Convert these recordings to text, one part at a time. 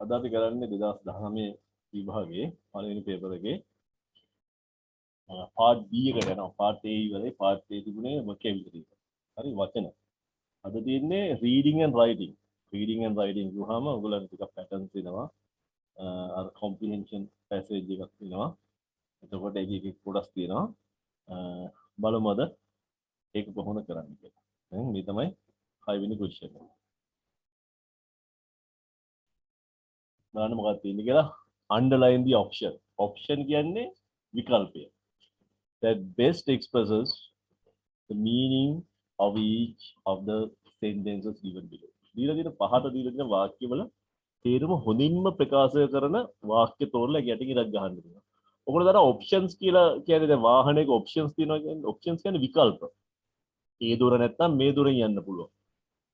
අද අපි කරන්නේ 2019 විභාගයේ පළවෙනි පේපර් එකේ පාර්ට් B එකට යනවා. පාර්ට් A ඉවරයි. පාර්ට් A තිබුණේ vocabulary. හරි වචන. අද තියෙන්නේ reading and writing. reading and writing ගුහාම ඔයගොල්ලන්ට ටිකක් patterns දෙනවා. අර comprehension passage එකක් තියෙනවා. එතකොට එක එක කොටස් තියෙනවා. බලමු අද ඒක කොහොමද කරන්නේ කියලා. දැන් මේ තමයි 6 වෙනි question එක. බලන්න මොකක්ද තියෙන්නේ කියලා. Underline the option. Option කියන්නේ විකල්පය. That best expresses the meaning of each of the sentences given below. දීලා තියෙන පහත දීලා තියෙන වාක්‍යවල තේරුම හොඳින්ම ප්‍රකාශ කරන වාක්‍ය තෝරලා යටින් ඉරක් ගහන්න තියෙනවා. ඔකට දාන options කියලා කියන්නේ දැන් වාහනයක options තියෙනවා කියන්නේ options කියන්නේ විකල්ප. ඒ දුර නැත්තම් මේ දුරෙන් යන්න පුළුවන්.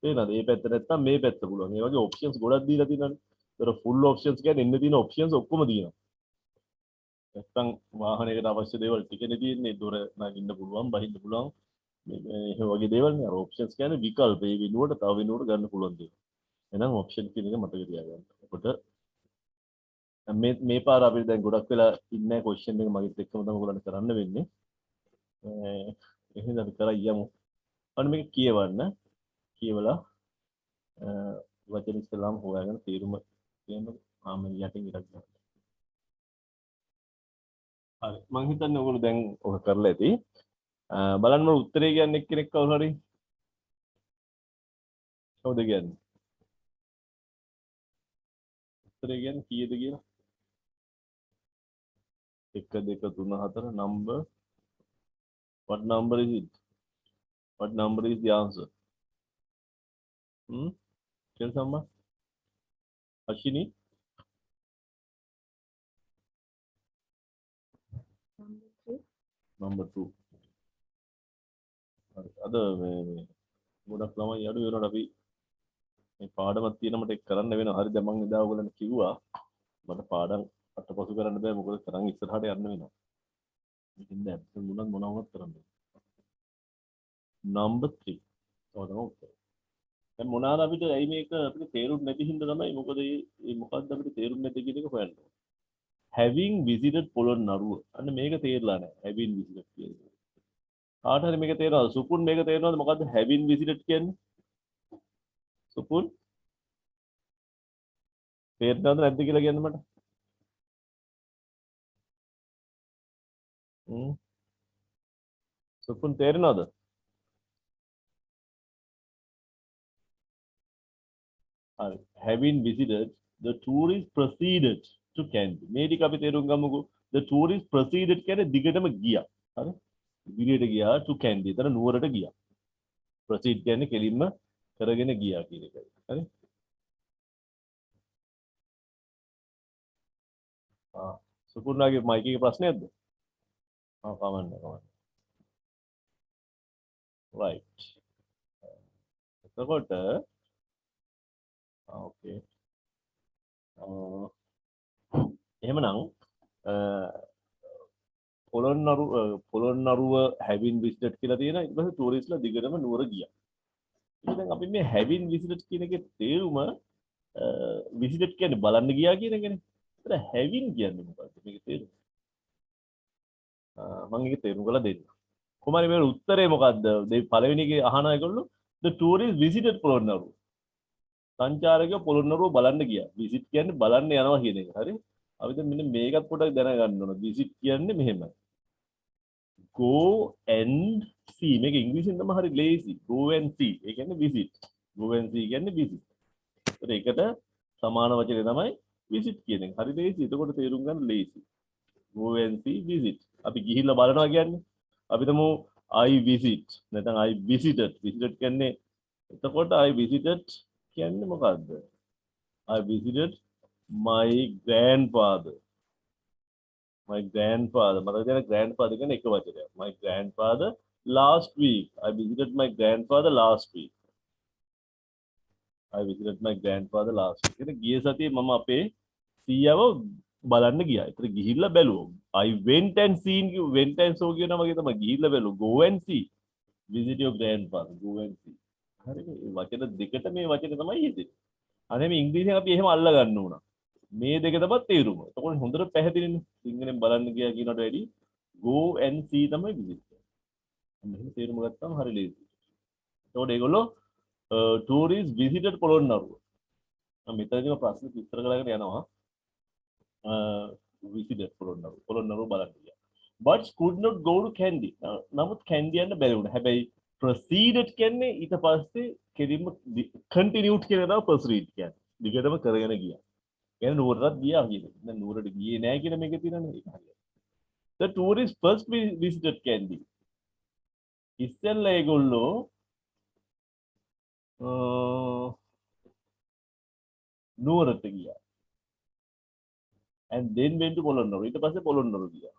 තේරෙනවද? මේ පැත්ත නැත්තම් මේ පැත්ත පුළුවන්. මේ වගේ options ගොඩක් දීලා තියෙනවානේ. ඒතර full options කියන්නේ එන්න තියෙන options ඔක්කොම තියෙනවා. නැත්තම් වාහනයකට අවශ්‍ය දේවල් ටිකනේ තියෙන්නේ. දුර නගින්න පුළුවන්, බහින්න පුළුවන්. මේ වගේ දේවල් නේ. අර options කියන්නේ විකල්ප. ඒ වෙනුවට තව වෙනුවට ගන්න පුළුවන් දේවල්. එහෙනම් option කියන එක මතක තියාගන්න. එතකොට මේ පාර අපිට දැන් ගොඩක් වෙලා ඉන්නේ question එක මගෙත් එක්කම තමයි ඔයගොල්ලන්ට කරන්න වෙන්නේ. එහෙනම් අපි කරා යමු. අන්න මේක කියවන්න. කියවලා වචන ඉස්සලාම හොයාගෙන තේරුම කියන්න ආම යටින් ඉරක් ගන්න. හරි මම හිතන්නේ ඔයගොල්ලෝ දැන් ඔක කරලා ඇති. බලන්න මම උත්තරේ කියන්නේ එක්කෙනෙක් කවුරු හරි. කවුද කියන්නේ? උත්තරේ කියන්නේ කීයද කියලා? 1 2 3 4 number. What number is it? What number is the answer? Tell someone. Ashini? Number 2. අද මේ ගොඩක් ළමයි අඩු වෙනකොට අපි මේ පාඩමක් තියෙන මට ඒක කරන්න වෙනවා. හරි දැන් මම එදා ඔයගොල්ලන්ට කිව්වා මට පාඩම් අතපසු කරන්න බෑ මොකද තරම් ඉස්සරහට යන්න වෙනවා. ඉතින් දැන් මොනවද කරන්න. Number 3. ඔතන දැන් මොනවාද අපිට ඇයි මේක අපිට තේරුම් නැති හින්දා තමයි මොකද මේ මොකද්ද අපිට තේරුම් නැති කියන එක හොයන්න. Having visited Polonnaruwa. අන්න මේක තේරලා නැහැ. Having visited කියන්නේ. කාට හරි මේක තේරෙනවද? සුපුන් මේක තේරෙනවද මොකද්ද having visited කියන්නේ? සුපුන් තේරෙනවද නැද්ද කියලා කියන්න මට. සුපුන් තේරෙනවද? හරි. Having visited, the tourist proceeded to Kandy. මේ ටික අපි තේරුම් ගමුකෝ. The tourist proceeded කියන්නේ දිගටම ගියා. හරි. දිගට ගියා to Kandy. එතන නුවරට ගියා. proceed කියන්නේ කෙලින්ම කරගෙන ගියා කියන එකයි. හරි. සුපුන්නාගේ මයික් එකේ ප්‍රශ්නයක්ද? කමන්න. right. එතකොට okay. එහෙමනම් පොළොන්නරුව having visited කියලා තියෙනවා. ඊට පස්සේ ටූරිස්ට්ලා දිගටම නුවර ගියා. ඉතින් අපි මේ having visited කියන එකේ තේරුම visited කියන්නේ බලන්න ගියා කියන එකනේ. ඒතර having කියන්නේ මොකක්ද? මේකේ තේරුම. මම ඒක තේරුම් කරලා දෙන්න. කොහොමද මේ උත්තරේ මොකද්ද? මේ පළවෙනි එකේ අහන ඒගොල්ලෝ the tourist visited Polonnaruwa. සංචාරකයෝ Polonnaruwa බලන්න ගියා. visit කියන්නේ බලන්න යනවා කියන එක. හරි? අපි දැන් මෙන්න මේකත් පොඩ්ඩක් දැනගන්න ඕන. visit කියන්නේ මෙහෙමයි. go and see. මේක ඉංග්‍රීසියෙන් තමයි හරි lazy. go and see. ඒ කියන්නේ visit. go and see කියන්නේ visit. ඒකට සමාන වචනේ තමයි visit කියන එක. හරි lazy. එතකොට තේරුම් ගන්න lazy. go and see visit. අපි ගිහිල්ලා බලනවා කියන්නේ. අපි තමු I visit. නැත්නම් I visited. visited කියන්නේ එතකොට I visited කියන්නේ මොකද්ද? I visited my grandfather. My grandfather. මතක තියාගන්න grandfather කියන්නේ එක වචනයක්. My grandfather last week. I visited my grandfather last week. I visited my grandfather last week. ඒක ගිය සතියේ මම අපේ සීයාව බලන්න ගියා. ඒතර ගිහිල්ලා බැලුවා. I went and seen you. went and saw කියනවා වගේ තමයි ගිහිල්ලා බැලුවා. go and see. visit your grandfather. go and see. හරිද? මේ වචන දෙකට මේ වචනේ තමයි යෙදෙන්නේ. අනේ මේ ඉංග්‍රීසියෙන් අපි එහෙම අල්ල ගන්න උනා. මේ දෙක තමයි තේරුම. එතකොට හොඳට පැහැදිලිනේ. සිංහලෙන් බලන්න ගියා කියනට වැඩි go and see තමයි visit. මෙහෙම තේරුම ගත්තාම හරි ලේසියි. එතකොට ඒගොල්ලෝ tourist visited පොළොන්නරුව. මම මෙතනදීම ප්‍රශ්න විස්තර කරගෙන යනවා. visited පොළොන්නරුව බලන්න ගියා. but could not go to Kandy. නමුත් Kandy යන්න බැරි වුණා. හැබැයි proceeded කියන්නේ ඊට පස්සේ කෙලින්ම continued කියන එක තමයි proceed කියන්නේ. දිගටම කරගෙන ගියා. කියන්නේ නුවරටත් ගියා කියන්නේ. දැන් නුවරට ගියේ නෑ කියන මේක තියෙනනේ ඒක හරියට. The tourist first visited Kandy. ඉස්සෙල්ලා ඒගොල්ලෝ නුවරට ගියා. and then went to Polonnaruwa. ඊට පස්සේ පොළොන්නරුව ගියා.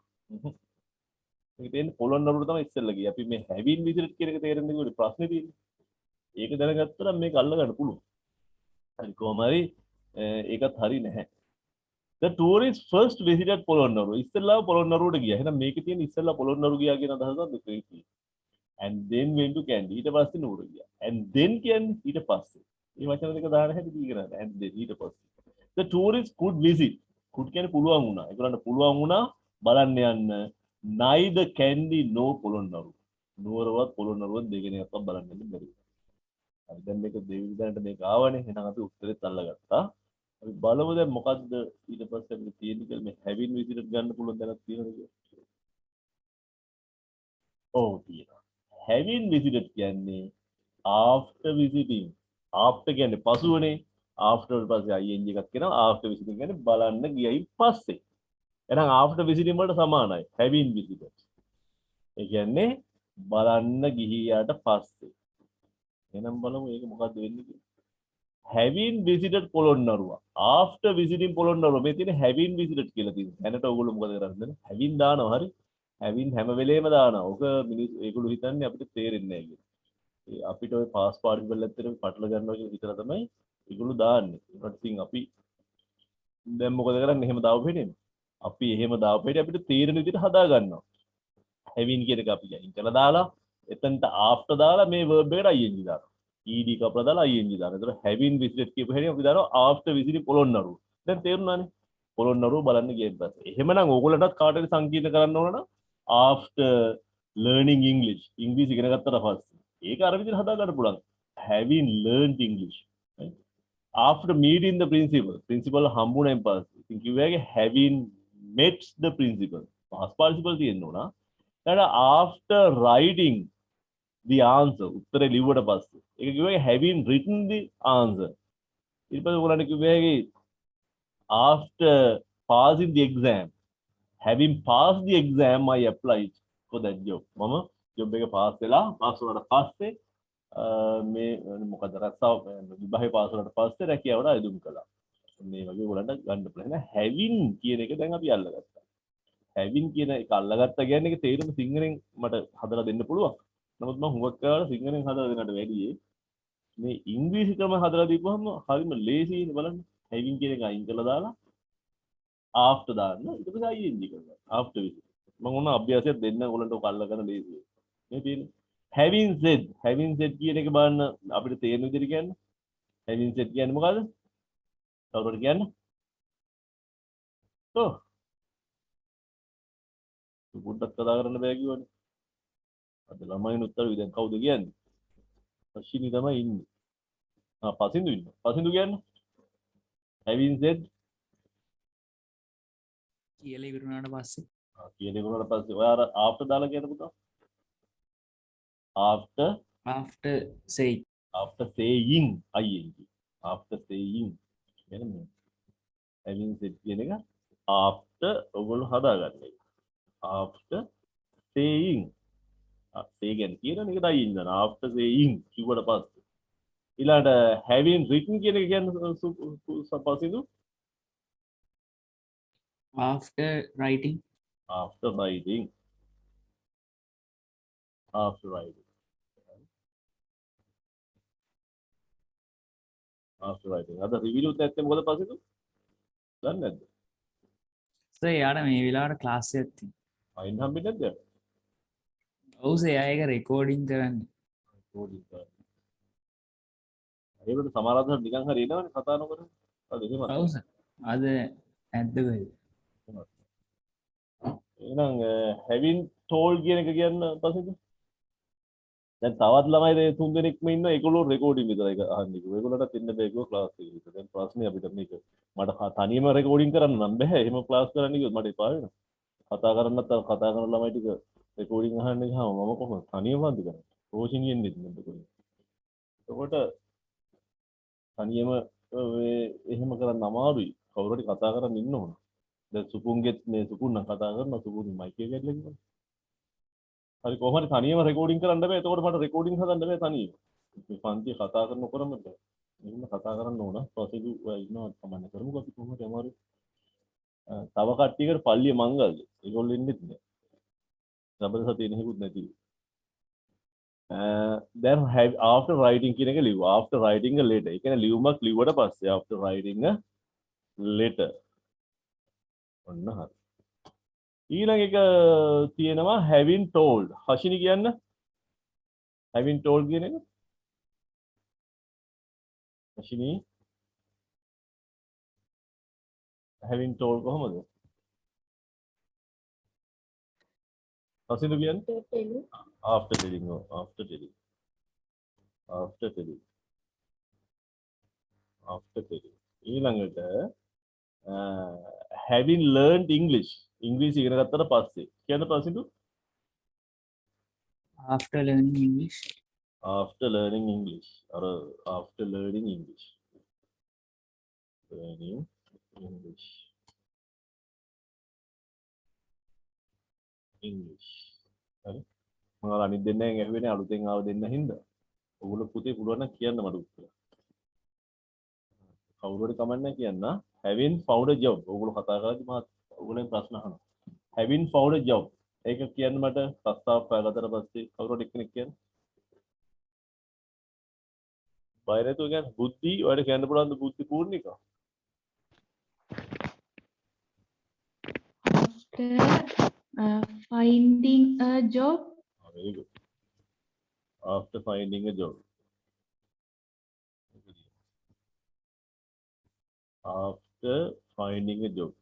මේක තියෙන්නේ පොළොන්නරුවට තමයි ඉස්සෙල්ලා ගියේ. අපි මේ having visited කියන එක තේරෙන්නේ කොහොමද ප්‍රශ්නේ තියෙන්නේ. ඒක දැනගත්තා නම් මේක අල්ල ගන්න පුළුවන්. හරි කොහොම හරි ඒකත් හරි නැහැ. The tourist first visited Polonnaruwa. ඉස්සෙල්ලා පොළොන්නරුවට ගියා. එහෙනම් මේකේ තියෙන ඉස්සෙල්ලා පොළොන්නරුව ගියා කියන අදහසක් දෙකයි තියෙන්නේ. and then went to Kandy. ඊට පස්සේ නුවර ගියා. and then කියන්නේ ඊට පස්සේ. මේ වචන දෙක දාන්න හැටි දීගෙන and then ඊට පස්සේ. The tourist could visit. could කියන්නේ පුළුවන් වුණා. ඒගොල්ලන්ට පුළුවන් වුණා බලන්න යන්න. neither Kandy nor Polonnaruwa. නුවරවත් පොළොන්නරුවත් දෙකෙන් එකක් බලන්න බැරි වුණා. හරි දැන් මේක දෙවියන්ට මේක ආවනේ. එහෙනම් අපි උත්තරෙත් අල්ලගත්තා. අපි බලමු දැන් මොකද්ද ඊට පස්සේ අපිට තියෙන්නේ කියලා මේ having visited ගන්න පුළුවන් දැනක් තියෙනවද කියලා. ඔව් තියෙනවා. having visited කියන්නේ after visiting. after කියන්නේ පසුවනේ. after පස්සේ ing එකක් කියනවා. after visiting කියන්නේ බලන්න ගියයින් පස්සේ. එහෙනම් after visiting වලට සමානයි. having visited. ඒ කියන්නේ බලන්න ගිහියාට පස්සේ. එහෙනම් බලමු ඒක මොකද්ද වෙන්නේ කියලා. having visited Polonnaruwa. after visiting Polonnaruwa මේ තියෙන having visited කියලා තියෙනවා. දැනට ඔයගොල්ලෝ මොකද කරන්නේ? having දානවා හරි. having හැම වෙලේම දානවා. ඔක මිනිස්සු ඒගොල්ලෝ හිතන්නේ අපිට තේරෙන්නේ නැහැ කියලා. ඒ අපිට ওই පාස් පාර්ටිකල් ඇත්තටම පටල ගන්නවා කියලා හිතලා තමයි ඒගොල්ලෝ දාන්නේ. ඒකට ඉතින් අපි දැන් මොකද කරන්නේ? එහෙම දාව පිටින්. අපි එහෙම දාව පිටින් අපිට තේරෙන විදිහට හදා ගන්නවා. having කියන එක අපි අයින් කරලා දාලා එතනට after දාලා මේ verb එකට ing දානවා. ed කපලා දාලා ing දානවා. ඒතර having visited කියපු හැටි අපි දානවා after visiting පොළොන්නරුව. දැන් තේරුණානේ? පොළොන්නරුව බලන්න ගියන් පස්සේ. එහෙමනම් ඕගොල්ලන්ටත් කාටද සංකීර්ණ කරන්න ඕන නම් after learning English ඉංග්‍රීසි ඉගෙන ගත්තට පස්සේ ඒක අර විදිහට හදා ගන්න පුළුවන්. having learned English. right? after meeting the principal හම්බුණෙන් පස්සේ ඉතින් කිව්වාගේ having met the principal past participle තියෙන්න ඕන. ඊට after writing the answer උත්තරේ ලිව්වට පස්සේ ඒක කිව්වාගේ having written the answer. ඊට පස්සේ ඔයගොල්ලන්ට කිව්වාගේ after passing the exam having passed the exam I applied for that job. මම job එක pass වෙලා pass වුණාට පස්සේ මේ මොකද රස්සාව විභාගේ pass වුණාට පස්සේ රැකියාවට අයදුම් කළා. මේ වගේ ඔයගොල්ලන්ට ගන්න පුළුවන්. having කියන එක දැන් අපි අල්ලගත්තා. having කියන එක අල්ලගත්තා කියන්නේ ඒක තේරුම සිංහලෙන් මට හදලා දෙන්න පුළුවන්. නමුත් මම හුඟක් කාලේ සිංහලෙන් හදලා දෙන්නට වැඩියේ මේ ඉංග්‍රීසි ක්‍රම හදලා දීපුවම හරිම ලේසියිනේ බලන්න. having කියන එක අයින් කරලා දාලා after දාන්න ඊට පස්සේ ing කරනවා. after visit. මම ඕන අභ්‍යාසයක් දෙන්න ඔයගොල්ලන්ට ඔක අල්ලගන්න ලේසියි. මේ තියෙන්නේ having said කියන එක බලන්න අපිට තේරෙන විදිහට කියන්න. having said කියන්නේ මොකද්ද? කවුරුද කියන්නේ? පොඩ්ඩක් කතා කරන්න බෑ කිව්වනේ. අද ළමයින් උත්තර විදිහෙන් කවුද කියන්නේ? අශ්විනි තමයි ඉන්නේ. පසින්දු ඉන්නවා. පසින්දු කියන්නේ? having said කියලා ඉවරුණාට පස්සේ කියලා ඉවරුණාට පස්සේ ඔයා අර after දාලා කියන්න පුතා. after saying after saying ing after saying කියන්නේ having said කියන එක after ඔයගොල්ලෝ හදාගන්න එක. after saying say කියන්නේ කියන එක ing දාන after saying කිව්වට පස්සේ ඊළඟට having written කියන එක කියන්නේ පස්සින්දු after writing after writing after writing after writing අද රිවිව් එකත් නැත්නම් මොකද පස්සින්දු දන්නේ නැද්ද? සර් යාට මේ වෙලාවට ක්ලාස් එකක් තියෙනවා. අයින් හම්බෙන්නේ නැද්ද? ඔව් සර් එයා ඒක රෙකෝඩින් කරන්නේ. රෙකෝඩින් කරන්නේ. ඒකට සමහරවිට නිකන් හරි එනවනේ කතා නොකර. හරි එහෙම. ඔව් සර්. අද ඇද්දකයි එහෙනම් having told කියන එක කියන්න පස්සේ දැන් තවත් ළමයි දෙක තුන් දෙනෙක්ම ඉන්නවා ඒගොල්ලෝ රෙකෝඩින් විතරයි අහන්නේ. ඒගොල්ලන්ට දෙන්න බෑ කිව්වා ක්ලාස් එකේ විතර. දැන් ප්‍රශ්නේ අපිට මේක මට තනියම රෙකෝඩින් කරන්න නම් බෑ. එහෙම ක්ලාස් කරන්න කිව්වොත් මට එපා වෙනවා. කතා කරන්නත් කතා කරන ළමයි ටික රෙකෝඩින් අහන්න ගියාම මම කොහොමද තනියම වන්දි කරන්නේ? රෝෂිනියෙන් නෙත් නේද කොහොමද? එතකොට තනියම එහෙම කරන්න අමාරුයි. කවුරු හරි කතා කරන් ඉන්න ඕන. දැන් සුපුන්ගෙත් මේ සුපුන් නම් කතා කරනවා සුපුන් මයික් එක ගැටලා කිව්වා. හරි කොහොම හරි තනියම රෙකෝඩින් කරන්න බෑ. එතකොට මට රෙකෝඩින් හදන්න බෑ තනියම. මේ පන්ති කතා කරනකොටම බෑ. එහෙම කතා කරන්න ඕන. පස්සේ ඔය ඉන්නවා තමයි කරමුකෝ අපි කොහොමද අමාරු. තව කට්ටියකට පල්ලිය මංගල්ද. ඒගොල්ලෝ ඉන්නෙත් නෑ. සබර සතිය නෙහෙකුත් නැති. then have after writing කියන එක ලිව්වා. after writing a letter. ඒ කියන්නේ ලියුමක් ලිව්වට පස්සේ after writing a letter. ඔන්න හරි. ඊළඟ එක තියෙනවා having told. හෂිනි කියන්න. having told කියන එක. හෂිනි having told කොහොමද? හෂිනි කියන්නේ after telling. after telling. after telling. after telling. ඊළඟට having learned English. ඉංග්‍රීසි ඉගෙන ගත්තට පස්සේ කියන්න පස්සේ after learning English after learning English or after learning English learning English English හරි මම අනිත් දෙන්නෙන් ඇහුවේනේ අලුතෙන් ආව දෙන්න හින්දා ඔයගොල්ලෝ පුතේ පුළුවන් නම් කියන්න මට උත්තර කවුරු හරි කමෙන්ට් එකක් කියන්න having found a job ඔයගොල්ලෝ කතා කරද්දි මම ඔයගොල්ලන් ප්‍රශ්න අහනවා having found a job ඒක කියන්න මට ප්‍රස්තාව පාගතට පස්සේ කවුරු හරි කෙනෙක් කියන්න බය නැතුව කියන්නේ බුද්ධි ඔයාලට කියන්න පුළුවන් බුද්ධි පූර්ණික after finding a job very good after finding a job after finding a job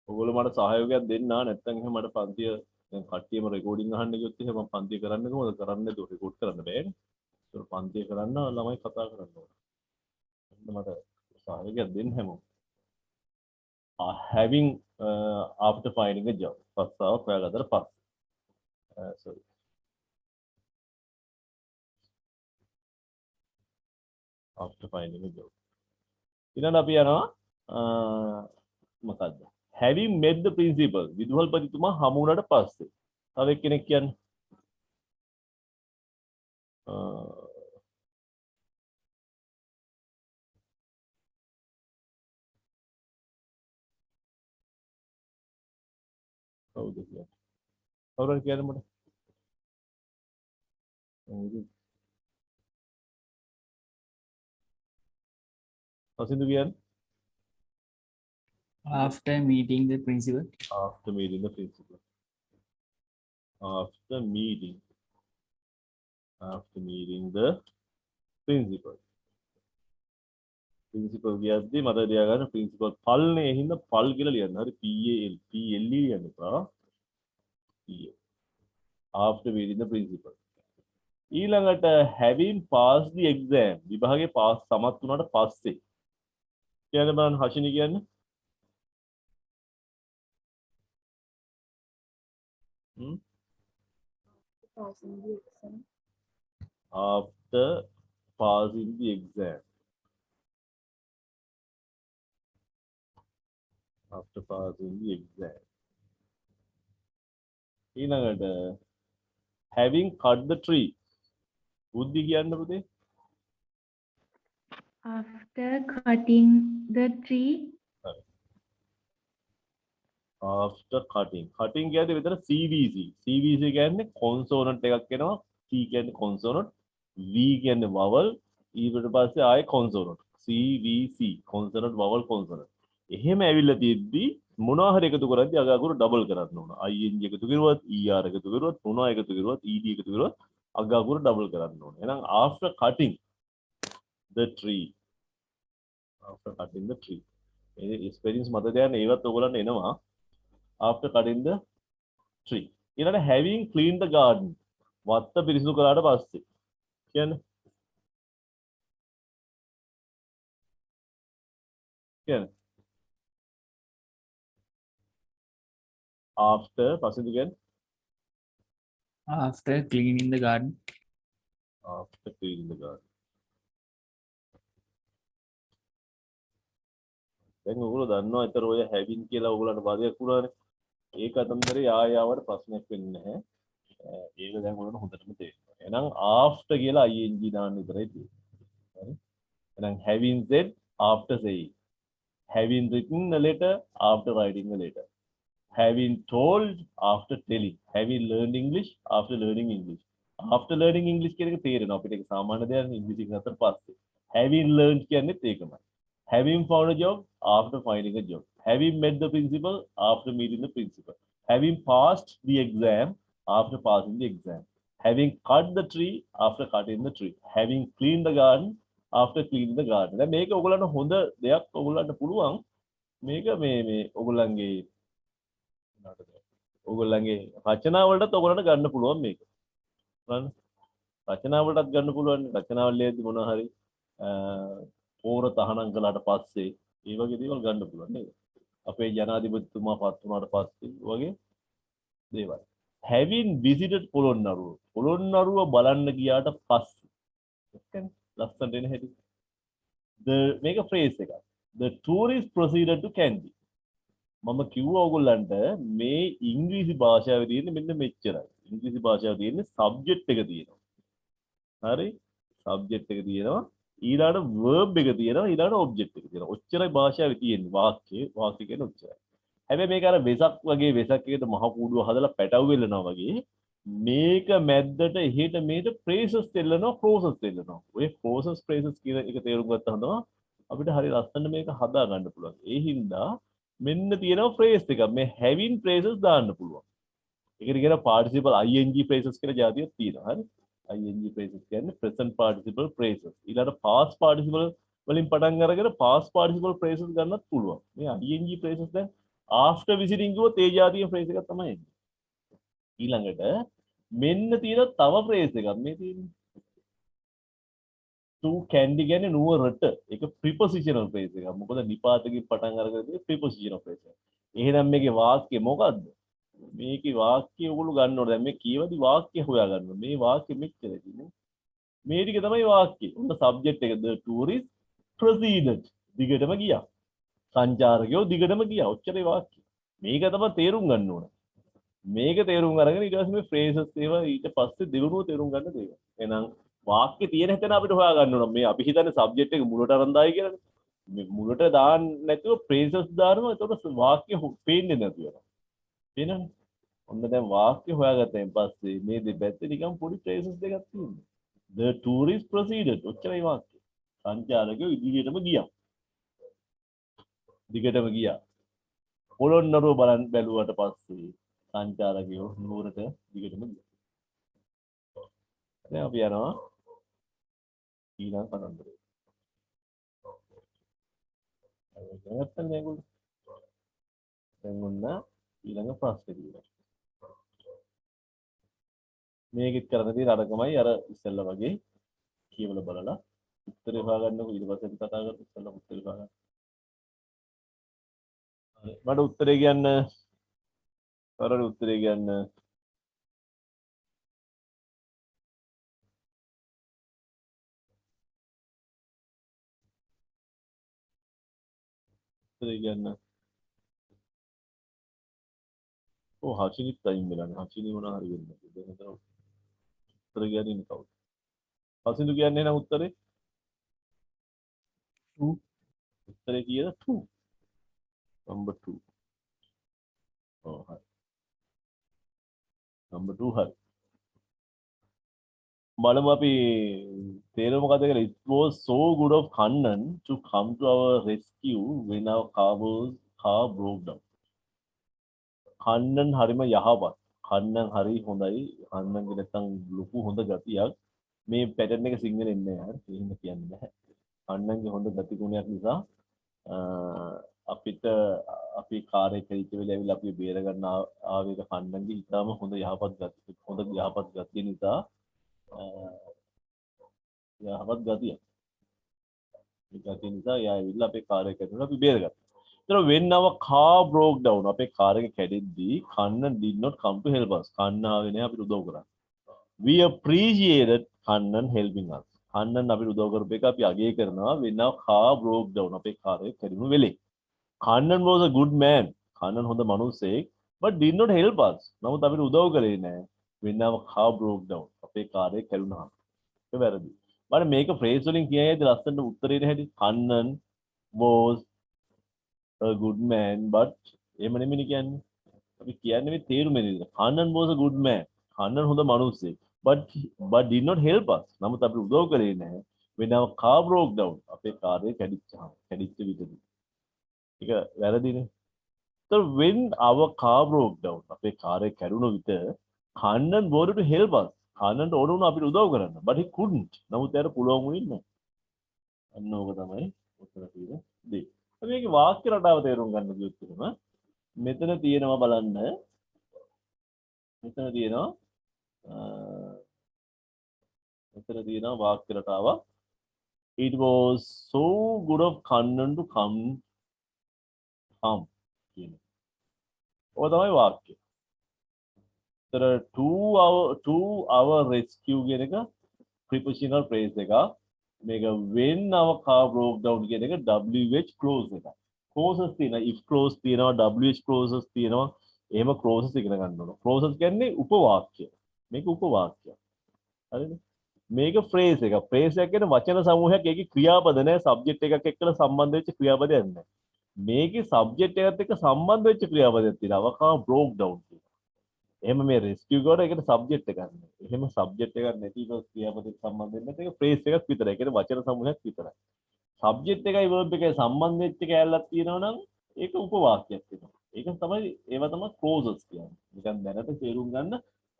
ඔයගොල්ලෝ මට සහයෝගයක් දෙන්න නැත්නම් එහෙනම් මට පන්තිය දැන් කට්ටියම රෙකෝඩින් අහන්න ගියොත් එහෙනම් මම පන්තිය කරන්නේ කොහොමද කරන්නේ නැතුව රෙකෝඩ් කරන්න බෑනේ ඒක පන්තිය කරන්න ළමයි කතා කරන්න ඕන මට සහයෝගයක් දෙන්න හැමෝම having after finding a job ප්‍රස්තාව ප්‍රයගතට පස්සේ sorry after finding a job ඊළඟ අපි යනවා මොකද්ද having met the principal විදුහල්පතිතුමා හමු වුණාට පස්සේ තව එක්කෙනෙක් කියන්න කවුද කියන්නේ කවුරු හරි කියන්න මට අසින්දු කියන්න after meeting the principal after meeting the principal after meeting the principal principal කියද්දි මට ලියා ගන්න principal පල්නේ හින්දා පල් කියලා ලියන්න හරි PAL ලියන්න එපා after meeting the principal ඊළඟට having passed the exam විභාගේ පාස් සමත් වුණාට පස්සේ කියන්න බලන්න හෂිනි කියන්නේ passing the exam after passing the exam after passing the exam ඊළඟට having cut the tree බුද්ධි කියන්න පුතේ after cutting the tree after cutting කියන්නේ විතර CVC කියන්නේ consonant එකක් එනවා C කියන්නේ consonant V කියන්නේ vowel ඊට පස්සේ ආයේ consonant CVC consonant vowel consonant එහෙම ඇවිල්ලා තියෙද්දි මොනවා හරි එකතු කරද්දි අගාකුරු ඩබල් කරන්න ඕන ing එකතු කරුවත් er එකතු කරුවත් මොනවා එකතු කරුවත් ed එකතු කරුවත් අගාකුරු ඩබල් කරන්න ඕන එහෙනම් after cutting the tree. After cutting the tree. මේ experience මත දැන් ඒවත් ඔයගොල්ලන්ට එනවා. After cutting the tree. ඊළඟ having cleaned the garden. වත්ත පිරිසිදු කළාට පස්සේ. කියන්නේ after පස්සේ කියන්නේ after cleaning the garden. after cleaning the garden. දැන් ඔයගොල්ලෝ දන්නවා ඒතර ඔය having කියලා ඔයගොල්ලන්ට වාදයක් වුණානේ. ඒක අතම්තරේ ආයාවට ප්‍රශ්නයක් වෙන්නේ නැහැ. ඒක දැන් ඔයගොල්ලන්ට හොඳටම තේරෙනවා. එහෙනම් after කියලා ing දාන්න විතරයි තියෙන්නේ. හරි? එහෙනම් having said after saying. Having written a letter after writing a letter. Having told after telling. Having learned English after learning English. After learning English කියන එක තේරෙනවා අපිට. ඒක සාමාන්‍ය දෙයක් ඉංග්‍රීසි ඉගෙන ගත්තට පස්සේ. Having learned කියන්නේත් ඒකමයි. Having found a job after finding a job. Having met the principal after meeting the principal. Having passed the exam after passing the exam. Having cut the tree after cutting the tree. Having cleaned the garden after cleaning the garden. දැන් මේක ඔයගොල්ලන්ට හොඳ දෙයක් ඔයගොල්ලන්ට පුළුවන් මේක මේ ඔයගොල්ලන්ගේ රචනා වලටත් ඔයගොල්ලන්ට ගන්න පුළුවන් මේක. බලන්න. රචනා වලටත් ගන්න පුළුවන්. රචනාවල ලියද්දි මොනවා හරි පෝර තහනම් කළාට පස්සේ ඒ වගේ දේවල් ගන්න පුළුවන් නේද? අපේ ජනාධිපතිතුමා පත් වුණාට පස්සේ වගේ දේවල්. Having visited Polonnaruwa. පොළොන්නරුව බලන්න ගියාට පස්සේ. ලස්සනට එන හැටි. මේක phrase එකක්. The tourist proceeded to Kandy. මම කිව්වා ඔයගොල්ලන්ට මේ ඉංග්‍රීසි භාෂාවේ තියෙන මෙන්න මෙච්චරයි. ඉංග්‍රීසි භාෂාවේ තියෙන subject එක තියෙනවා. හරි? subject එක තියෙනවා. ඊළඟ verb එක තියෙනවා. ඊළඟ object එක තියෙනවා. ඔච්චරයි භාෂාවේ තියෙන්නේ. වාක්‍ය කියන්නේ ඔච්චරයි. හැබැයි මේක අර වෙසක් වගේ වෙසක් එකට මහ කූඩුව හදලා පැටව වෙලනවා වගේ මේක මැද්දට එහෙට මෙහෙට phrases දෙල්ලනවා process දෙල්ලනවා. ඔය process phrases කියන එක තේරුම් ගත්තාම තමයි අපිට හරි ලස්සනට මේක හදා ගන්න පුළුවන්. ඒ හින්දා මෙන්න තියෙනවා phrase එකක්. මේ having phrases දාන්න පුළුවන්. ඒකට කියන participle ing phrases කියලා જાතියක් තියෙනවා. හරි? ing phrases කියන්නේ present participle phrases. ඊළඟ past participle වලින් පටන් අරගෙන past participle phrases ගන්නත් පුළුවන්. මේ ing phrases දැන් after visiting කිව්වොත් ඒ જાතිය phrase එකක් තමයි එන්නේ. ඊළඟට මෙන්න තියෙන තව phrase එකක් මේ තියෙන්නේ. to candy කියන්නේ නුවරට. ඒක prepositional phrase එකක්. මොකද නිපාතකින් පටන් අරගෙන තියෙන prepositional phrase එකක්. එහෙනම් මේකේ වාක්‍ය මොකද්ද? මේකේ වාක්‍ය ඔයගොල්ලෝ ගන්න ඕනේ. දැන් මේ කියවදි වාක්‍ය හොයා ගන්න ඕනේ. මේ වාක්‍ය මෙච්චරයි තියෙන්නේ. මේ ටික තමයි වාක්‍ය. උන්න subject එක the tourist proceeded. දිගටම ගියා. සංචාරකයෝ දිගටම ගියා. ඔච්චරයි වාක්‍ය. මේක තමයි තේරුම් ගන්න ඕනේ. මේක තේරුම් අරගෙන ඊට පස්සේ මේ phrases ඒවා ඊට පස්සේ දෙවෙනුව තේරුම් ගන්න දේවල්. එහෙනම් වාක්‍ය තියෙන හැටන අපිට හොයා ගන්න ඕන. මේ අපි හිතන්නේ subject එක මුලට අරන් දායි කියලානේ. මේ මුලට දාන්න නැතුව phrases දානවා. එතකොට වාක්‍ය පේන්නේ නැතු වෙනවා. පේනවනේ. ඔන්න දැන් වාක්‍ය හොයාගත්තෙන් පස්සේ මේ දෙපැත්තේ නිකන් පොඩි phrases දෙකක් තියෙනවා. The tourist proceeded. ඔච්චරයි වාක්‍ය. සංචාරකයෝ ඉදිරියටම ගියා. දිගටම ගියා. පොළොන්නරුව බලන් බැලුවට පස්සේ සංචාරකයෝ නුවරට දිගටම ගියා. දැන් අපි යනවා ඊළඟ කතන්දරේ. නැත්තම් මේගොල්ලෝ දැන් ඔන්න ඊළඟ ප්‍රශ්නේ දිනවා. මේකෙත් කරන්න තියෙන අරකමයි අර ඉස්සෙල්ලා වගේ කියවලා බලලා උත්තරේ හොයාගන්නකො ඊට පස්සේ අපි කතා කරමු ඉස්සෙල්ලා උත්තරේ හොයාගන්න. මට උත්තරේ කියන්න. කරලා උත්තරේ කියන්න. උත්තරේ කියන්න. ඔව් හචිනිත් අයින් වෙලානේ. හචිනි මොනවා හරි වෙන්නේ. දැන් හිතන්න උත්තර කියන්නේ නේ කවුද? හසිඳු කියන්නේ නම් උත්තරේ 2. උත්තරේ කීයද? 2. number 2. ඔව් හරි. number 2 හරි. බලමු අපි තේරුම මොකද කියලා. It was so good of Kannan to come to our rescue when our car broke down. කන්නන් හරිම යහපත්. කන්නන් හරි හොඳයි. කන්නන්ගේ නැත්තම් ලොකු හොඳ ගතියක්. මේ පැටර්න් එක සිංහලෙන් එන්නේ නැහැ. එහෙම කියන්න බෑ. කන්නන්ගේ හොඳ ගති ගුණයක් නිසා අපිට අපි කාර්ය කරිච්ච වෙලාව ඇවිල්ලා අපි බේර ගන්න ආවේක කන්නන්ගේ ඉතාම හොඳ යහපත් ගතිය නිසා යහපත් ගතිය. ඒ ගතිය නිසා එයා ඇවිල්ලා අපේ කාර්ය කරනවා අපි බේර ගන්නවා. So when our car broke down, අපේ කාර් එක කැඩෙද්දී කන්නන් did not come to help us. කන්න ආවේ නෑ අපිට උදව් කරන්න. We appreciated කන්නන් helping us. කන්නන් අපිට උදව් කරපු එක අපි අගය කරනවා when our car broke down. අපේ කාර් එක කැඩුණු වෙලේ. කන්නන් was a good man. කන්නන් හොඳ මිනිහෙක් but did not help us. නමුත් අපිට උදව් කරේ නෑ when our car broke down. අපේ කාර් එක කැඩුණා. ඒක වැරදි. මම මේක ෆ්‍රේස් වලින් කියයිද ලස්සනට උත්තරේ හැටි කන්නන් was a good man but එහෙම නෙමෙයි කියන්නේ. අපි කියන්නේ මේ තේරුම නේද? කන්නන් was a good man. කන්නන් හොඳ මිනිහෙක් but did not help us. නමුත් අපිට උදව් කරේ නැහැ. when our car broke down. අපේ කාර් එක කැඩිච්ච විදිහට. ඒක වැරදිනේ. So when our car broke down. අපේ කාර් එක කැඩුණු විට කන්නන් wanted to help us. කන්නන්ට ඕන වුණා අපිට උදව් කරන්න. but he couldn't. නමුත් එයාට පුළුවන් වුණේ නැහැ. අන්න ඕක තමයි උත්තර තියෙන දේ. අපි මේකේ වාක්‍ය රටාව තේරුම් ගන්න කිව්වොත් එහෙම මෙතන තියෙනවා බලන්න. මෙතන තියෙනවා වාක්‍ය රටාව. It was so good of Kannan to come කියන. ඔය තමයි වාක්‍ය. ඒතර to our rescue කියන එක prepositional phrase එකක්. මේක when our car broke down කියන එක WH clause එකක්. clauses තියෙනවා if clause තියෙනවා WH clauses තියෙනවා. එහෙම clauses ඉගෙන ගන්න ඕන. clauses කියන්නේ උපවාක්‍ය. මේක උපවාක්‍යයක්. හරිද? මේක phrase එකක්. phrase එකක් කියන්නේ වචන සමූහයක්. ඒකේ ක්‍රියාපද නැහැ. subject එකක් එක්කලා සම්බන්ධ වෙච්ච ක්‍රියාපදයක් නැහැ. මේකේ subject එකත් එක්ක සම්බන්ධ වෙච්ච ක්‍රියාපදයක් තියෙනවා. our car broke down කියන. එහෙම මේ rescue කරන එකට subject එකක් නැහැ. එහෙම subject එකක් නැතිව ක්‍රියාපදයට සම්බන්ධ වෙන්නේ නැත්නම් ඒක phrase එකක් විතරයි. ඒ කියන්නේ වචන සමූහයක් විතරයි. subject එකයි verb එකයි සම්බන්ධ වෙච්ච කැලලක් තියෙනවා නම් ඒක උපවාක්‍යයක් වෙනවා. ඒක තමයි ඒවා තමයි clauses කියන්නේ. නිකන් දැනට තේරුම් ගන්න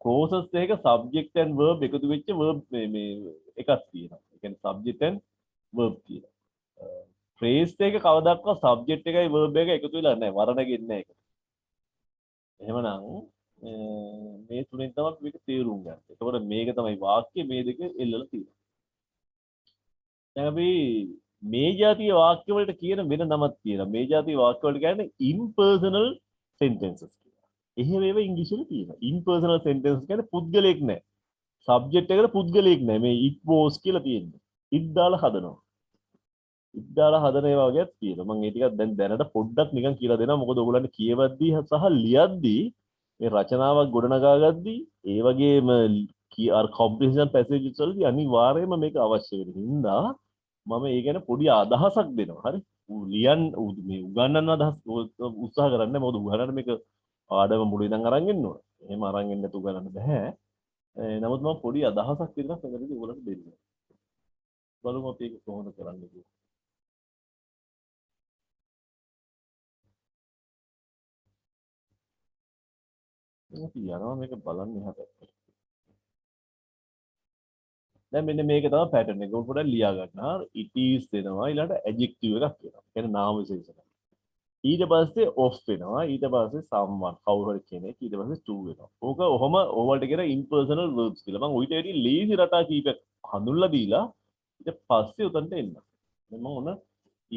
clauses එක subject and verb එකතු වෙච්ච verb මේ එකක් තියෙනවා. ඒ කියන්නේ subject and verb තියෙනවා. phrase එක කවදාවත් subject එකයි verb එකයි එකතු වෙලා නැහැ. වර්ණගෙන්නේ නැහැ ඒක. එහෙමනම් මේ තුනෙන් තමයි මේක තේරුම් ගන්න. එතකොට මේක තමයි වාක්‍ය මේ දෙක එල්ලලා තියෙන්නේ. දැන් අපි මේ જાතිය වාක්‍ය වලට කියන වෙන නමක් තියෙනවා. මේ જાතිය වාක්‍ය වලට කියන්නේ impersonal sentences කියලා. එහෙම ඒවා ඉංග්‍රීසිවල තියෙනවා. impersonal sentences කියන්නේ පුද්ගලයෙක් නැහැ. subject එකට පුද්ගලයෙක් නැහැ. මේ it was කියලා තියෙන්නේ. it දාලා හදනවා. it දාලා හදන ඒවා වගේක් තියෙනවා. මම ඒ ටිකක් දැන් දැනට පොඩ්ඩක් නිකන් කියලා දෙනවා. මොකද ඔයගොල්ලන්ට කියවද්දී සහ ලියද්දී මේ රචනාවක් ගොඩනගා ගද්දී ඒ වගේම අර comprehension passages වලදී අනිවාර්යයෙන්ම මේක අවශ්‍ය වෙන හින්දා මම ඒ ගැන පොඩි අදහසක් දෙනවා. හරි? ලියන්න මේ උගන්නන්න අදහස් උත්සාහ කරන්නේ. මොකද උගන්නන්න මේක පාඩම මුල ඉඳන් අරන් එන්න ඕන. එහෙම අරන් එන්න නැතුව උගන්නන්න බෑ. නමුත් මම පොඩි අදහසක් විතරක් මෙතනදී ඔයගොල්ලන්ට දෙන්නම්. බලමු අපි ඒක කොහොමද කරන්නේ කියලා. අපි යනවා මේක බලන්න එහා පැත්තට. දැන් මෙන්න මේක තමයි pattern එක. ඔය පොඩ්ඩක් ලියා ගන්න. it is දෙනවා ඊළඟට adjective එකක් කියනවා. කියන්නේ නාම විශේෂණයක්. ඊට පස්සේ of වෙනවා. ඊට පස්සේ someone කවුරු හරි කෙනෙක්. ඊට පස්සේ to වෙනවා. ඕක ඔහම ඕවලට කියන impersonal verbs කියලා. මම ඌට වැඩි lazy රටා කීපයක් හඳුන්ලා දීලා ඊට පස්සේ උතන්ට එන්න. දැන් මම ඔන්න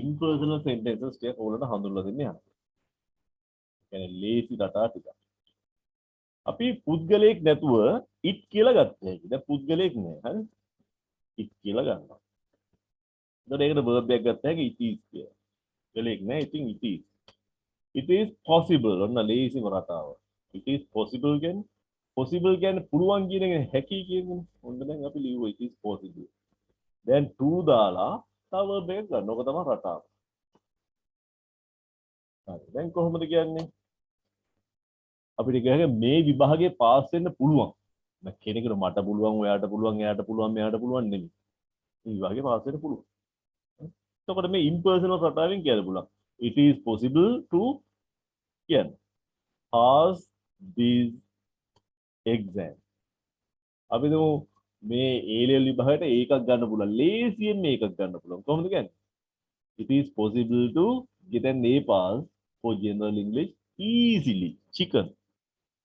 impersonal sentences ටික ඕවලට හඳුන්ලා දෙන්න යනවා. කියන්නේ lazy රටා ටික. අපි පුද්ගලයෙක් නැතුව it කියලා ගත්තා. දැන් පුද්ගලයෙක් නෑ. හරි? it කියලා ගන්නවා. එතකොට ඒකට verb එකක් ගත්තා it is කියලා. පුද්ගලයෙක් නෑ. ඉතින් it is. It is possible. ඔන්න lazy රටාව. It is possible කියන්නේ පුළුවන් කියන එක හැකි කියන්නේ. ඔන්න දැන් අපි ලියුවා it is possible. දැන් to දාලා තව verb එකක් ගන්න. ඕක තමයි රටාව. හරි. දැන් කොහොමද කියන්නේ? අපිට කියන්නේ මේ විභාගයේ පාස් වෙන්න පුළුවන්. මම කෙනෙකුට මට පුළුවන්, ඔයාට පුළුවන්, එයාට පුළුවන්, මෙයාට පුළුවන් නෙමෙයි. මේ විභාගයේ පාස් වෙන්න පුළුවන්. එතකොට මේ impersonal රටාවෙන් කියන්න පුළුවන්. It is possible to කියන්නේ pass this exam. අපි දමු මේ A level විභාගයට ඒකක් ගන්න පුළුවන්. ලේසියෙන් මේකක් ගන්න පුළුවන්. කොහොමද කියන්නේ? It is possible to get an A pass for general English easily. Chicken.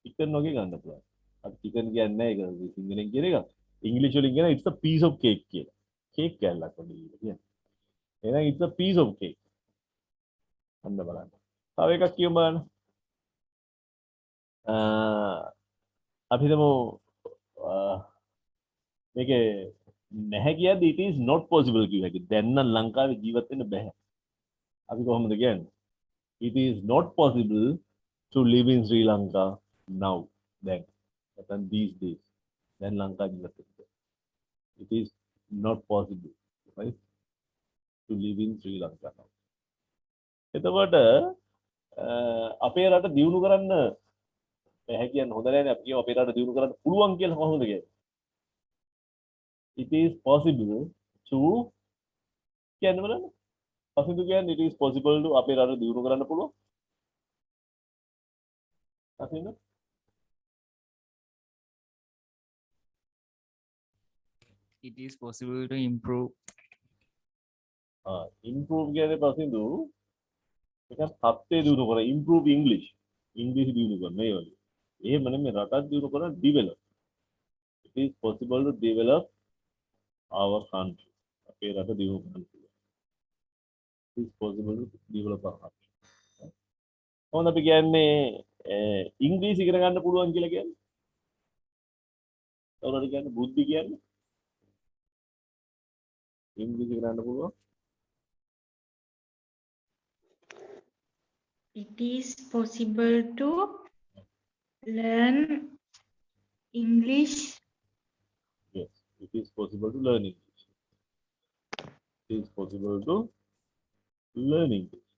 Chicken වගේ ගන්න පුළුවන්. අපි chicken කියන්නේ නැහැ ඒක සිංහලෙන් කියන එක. ඉංග්‍රීසි වලින් කියන it's a piece of cake කියලා. cake කෑල්ලක් වගේ කියන්නේ. එහෙනම් it's a piece of cake. අන්න බලන්න. තව එකක් කියමු බලන්න. අපි හිතමු මේකේ නැහැ කියද්දි it is not possible කියුවා. දැන් නම් ලංකාවේ ජීවත් වෙන්න බෑ. අපි කොහොමද කියන්නේ? It is not possible to live in Sri Lanka now. Then, නැත්නම් these days. දැන් ලංකාවේ ජීවත් වෙන්න. It is not possible, right? To live in Sri Lanka now. එතකොට අපේ රට දියුණු කරන්න බැහැ කියන්න හොඳ නැහැ නේ. අපි කියමු අපේ රට දියුණු කරන්න පුළුවන් කියලා කොහොමද කියන්නේ? It is possible to කියන්නේ බලන්න. possible කියන්නේ it is possible to අපේ රට දියුණු කරන්න පුළුවන්. අසින්ද? It is possible to improve. improve කියන්නේ පසින්දු එක තත්ත්වය දියුණු කරන improve English. English දියුණු කරන මේ වගේ. එහෙම නෙමෙයි රටක් දියුණු කරන develop. It is possible to develop our country. අපේ රට දියුණු කරන්න පුළුවන්. It is possible to develop our country. කොහොමද අපි කියන්නේ ඉංග්‍රීසි ඉගෙන ගන්න පුළුවන් කියලා කියන්නේ? කවුරුහරි කියන්නේ බුද්ධි කියන්නේ? ඉංග්‍රීසි ඉගෙන ගන්න පුළුවන්? It is possible to learn English. Yes, it is possible to learn English. It is possible to learn English.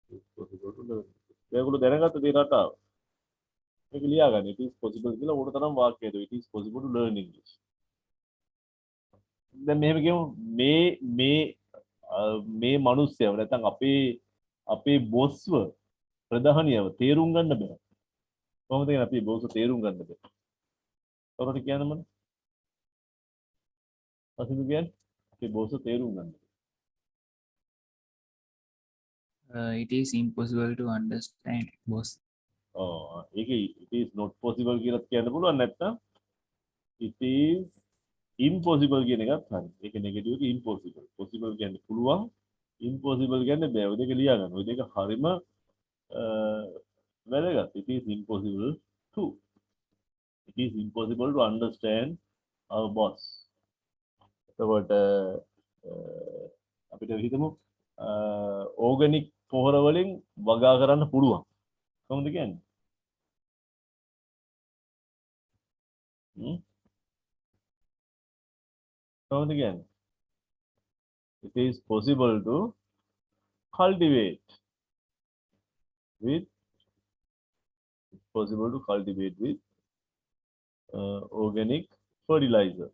It is possible to learn English. මේගොල්ලෝ දැනගත්ත දේ රටාව. මේක ලියා ගන්න. It is possible කියලා ඕන තරම් වාක්‍ය හදුවා. It is possible to learn English. දැන් මෙහෙම කියමු මේ මිනිස්සයව නැත්නම් අපේ බොස්ව ප්‍රධානියව තේරුම් ගන්න බෑ. කොහොමද කියන්නේ අපි බොස්ව තේරුම් ගන්න බෑ? කවුරුට කියන්න මම? අසිදු කියන්නේ අපි බොස්ව තේරුම් ගන්න. It is impossible to understand, boss. ඒක it is not possible කියලා කියන්න පුළුවන් නැත්නම් it is impossible කියන එකත් හරි. ඒක නෙගටිව් එක impossible. possible කියන්නේ පුළුවන්. impossible කියන්නේ බෑ. ඔය දෙක ලියා ගන්න. ඔය දෙක හරිම වැදගත්. It is impossible to. It is impossible to understand our boss. එතකොට අපිට හිතමු ඕගනික් පොහොර වලින් වගා කරන්න පුළුවන්. කොහොමද කියන්නේ? කොහොමද කියන්නේ? It is possible to cultivate with organic fertilizer.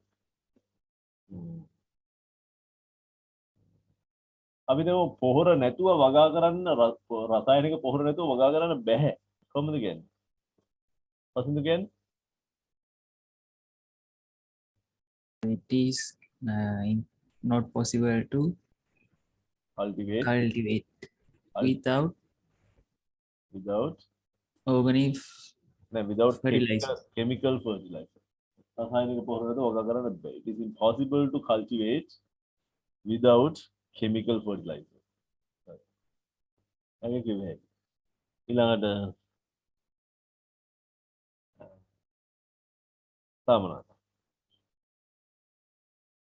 අපි දැන් පොහොර නැතුව වගා කරන්න රසායනික පොහොර නැතුව වගා කරන්න බෑ. කොහොමද කියන්නේ? පසුඳ කියන්නේ? It is not possible to cultivate without organic without fertilizer. chemical fertilizer. රසායනික පොහොර නැතුව වගා කරන්න බෑ. It is impossible to cultivate without chemical fertilizer. ඒක කිව්වේ. ඊළඟට සාමනා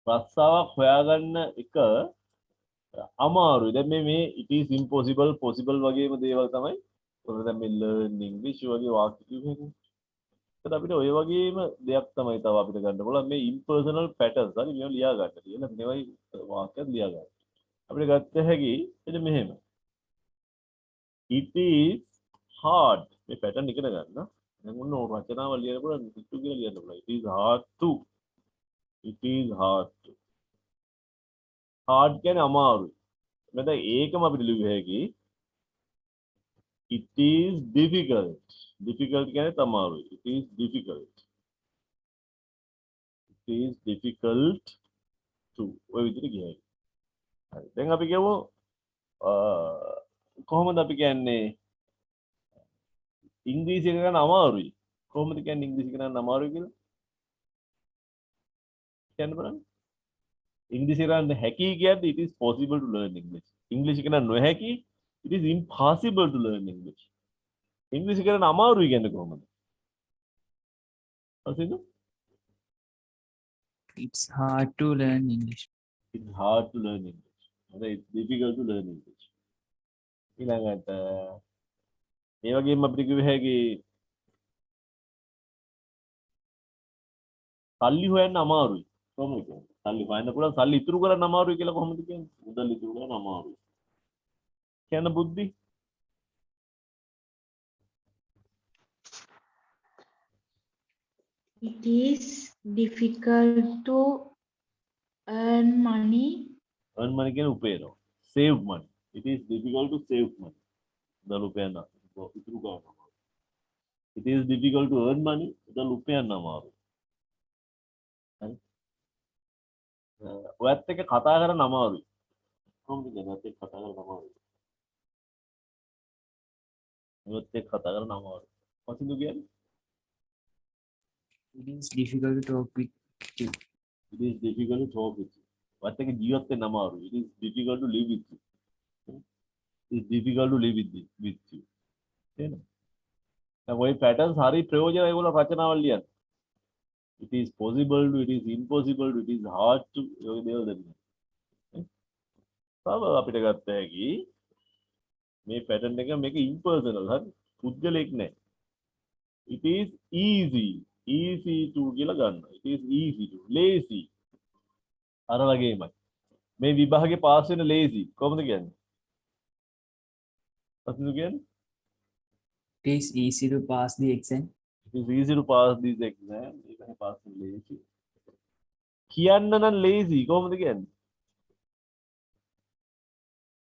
රස්සාවක් හොයාගන්න එක අමාරුයි. දැන් මේ it is impossible possible වගේම දේවල් තමයි. ඔන්න දැන් මේ learn English වගේ වාක්‍ය කිව්වේ. ඒත් අපිට ඔය වගේම දෙයක් තමයි තව අපිට ගන්න පුළුවන්. මේ impersonal patterns හරි මේවා ලියා ගන්න කියලා. මේවයි වාක්‍යයක් ලියා ගන්න. අපිට ගත්ත හැකි එද මෙහෙම. It is hard. මේ pattern ඉගෙන ගන්න. දැන් ඔන්න රචනාව ලියනකොට සිතු කියලා ලියන්න පුළුවන්. It is hard to. It is hard to. hard කියන්නේ අමාරුයි. මෙතන ඒකම අපිට ලියුව හැකි. It is difficult. difficult කියන්නේ අමාරුයි. It is difficult. is difficult to ඔය විදිහට කියයි. හරි. දැන් අපි කියමු කොහොමද අපි කියන්නේ ඉංග්‍රීසි එක ගන්න අමාරුයි. කොහොමද කියන්නේ ඉංග්‍රීසි ගන්න අමාරුයි කියලා? කියන්න බලන්න. ඉංග්‍රීසි ගන්න හැකි කියන්නේ it is possible to learn English. ඉංග්‍රීසි ගන්න නොහැකි it is impossible to learn English. ඉංග්‍රීසි ගන්න අමාරුයි කියන්නේ කොහොමද? අසිනු? It's hard to learn English. It's hard to learn English. It's difficult to learn English. ඊළඟට මේ වගේම අපිට කිව්ව හැකි සල්ලි හොයන්න අමාරුයි. කොහොමද කියන්නේ? සල්ලි හොයන්න පුළුවන් සල්ලි ඉතුරු කරන්න අමාරුයි කියලා කොහොමද කියන්නේ? මුදල් ඉතුරු කරන්න අමාරුයි. කියන බුද්ධි It is difficult to earn money. earn money කියන්නේ උපයනවා. save money. It is difficult to save money. මුදල් උපයන්න ඉතුරු කරන්න අමාරුයි. It is difficult to earn money. මුදල් උපයන්න අමාරුයි. හරි. ඔයත් එක්ක කතා කරන්න අමාරුයි. කොහොමද කියන්නේ? ඔයත් එක්ක කතා කරන්න අමාරුයි. ඔයත් එක්ක කතා කරන්න අමාරුයි. මොකද කියන්නේ? It is difficult to talk with you. It is difficult to talk with you. ඔයත් එක්ක ජීවත් වෙන්න අමාරුයි. It is difficult to live with you. It is difficult to live with you. තේරෙනවද? දැන් ওই patterns හරි ප්‍රයෝජන ඒගොල්ලෝ රචනාවල් ලියන්න. It is possible to, it is impossible to, it is hard to ඔය දේවල් දෙන්න. තව අපිට ගත්ත හැකි මේ pattern එක මේක impersonal හරි පුද්ගලෙක් නෑ. It is easy to කියලා ගන්න. It is easy to, lazy අර වගේමයි. මේ විභාගේ පාස් වෙන lazy කොහොමද කියන්නේ? අතන කියන්නේ It is easy to pass the exam. it is easy to pass this exam. ඒකනේ pass වෙන lazy. කියන්න නම් lazy කොහොමද කියන්නේ?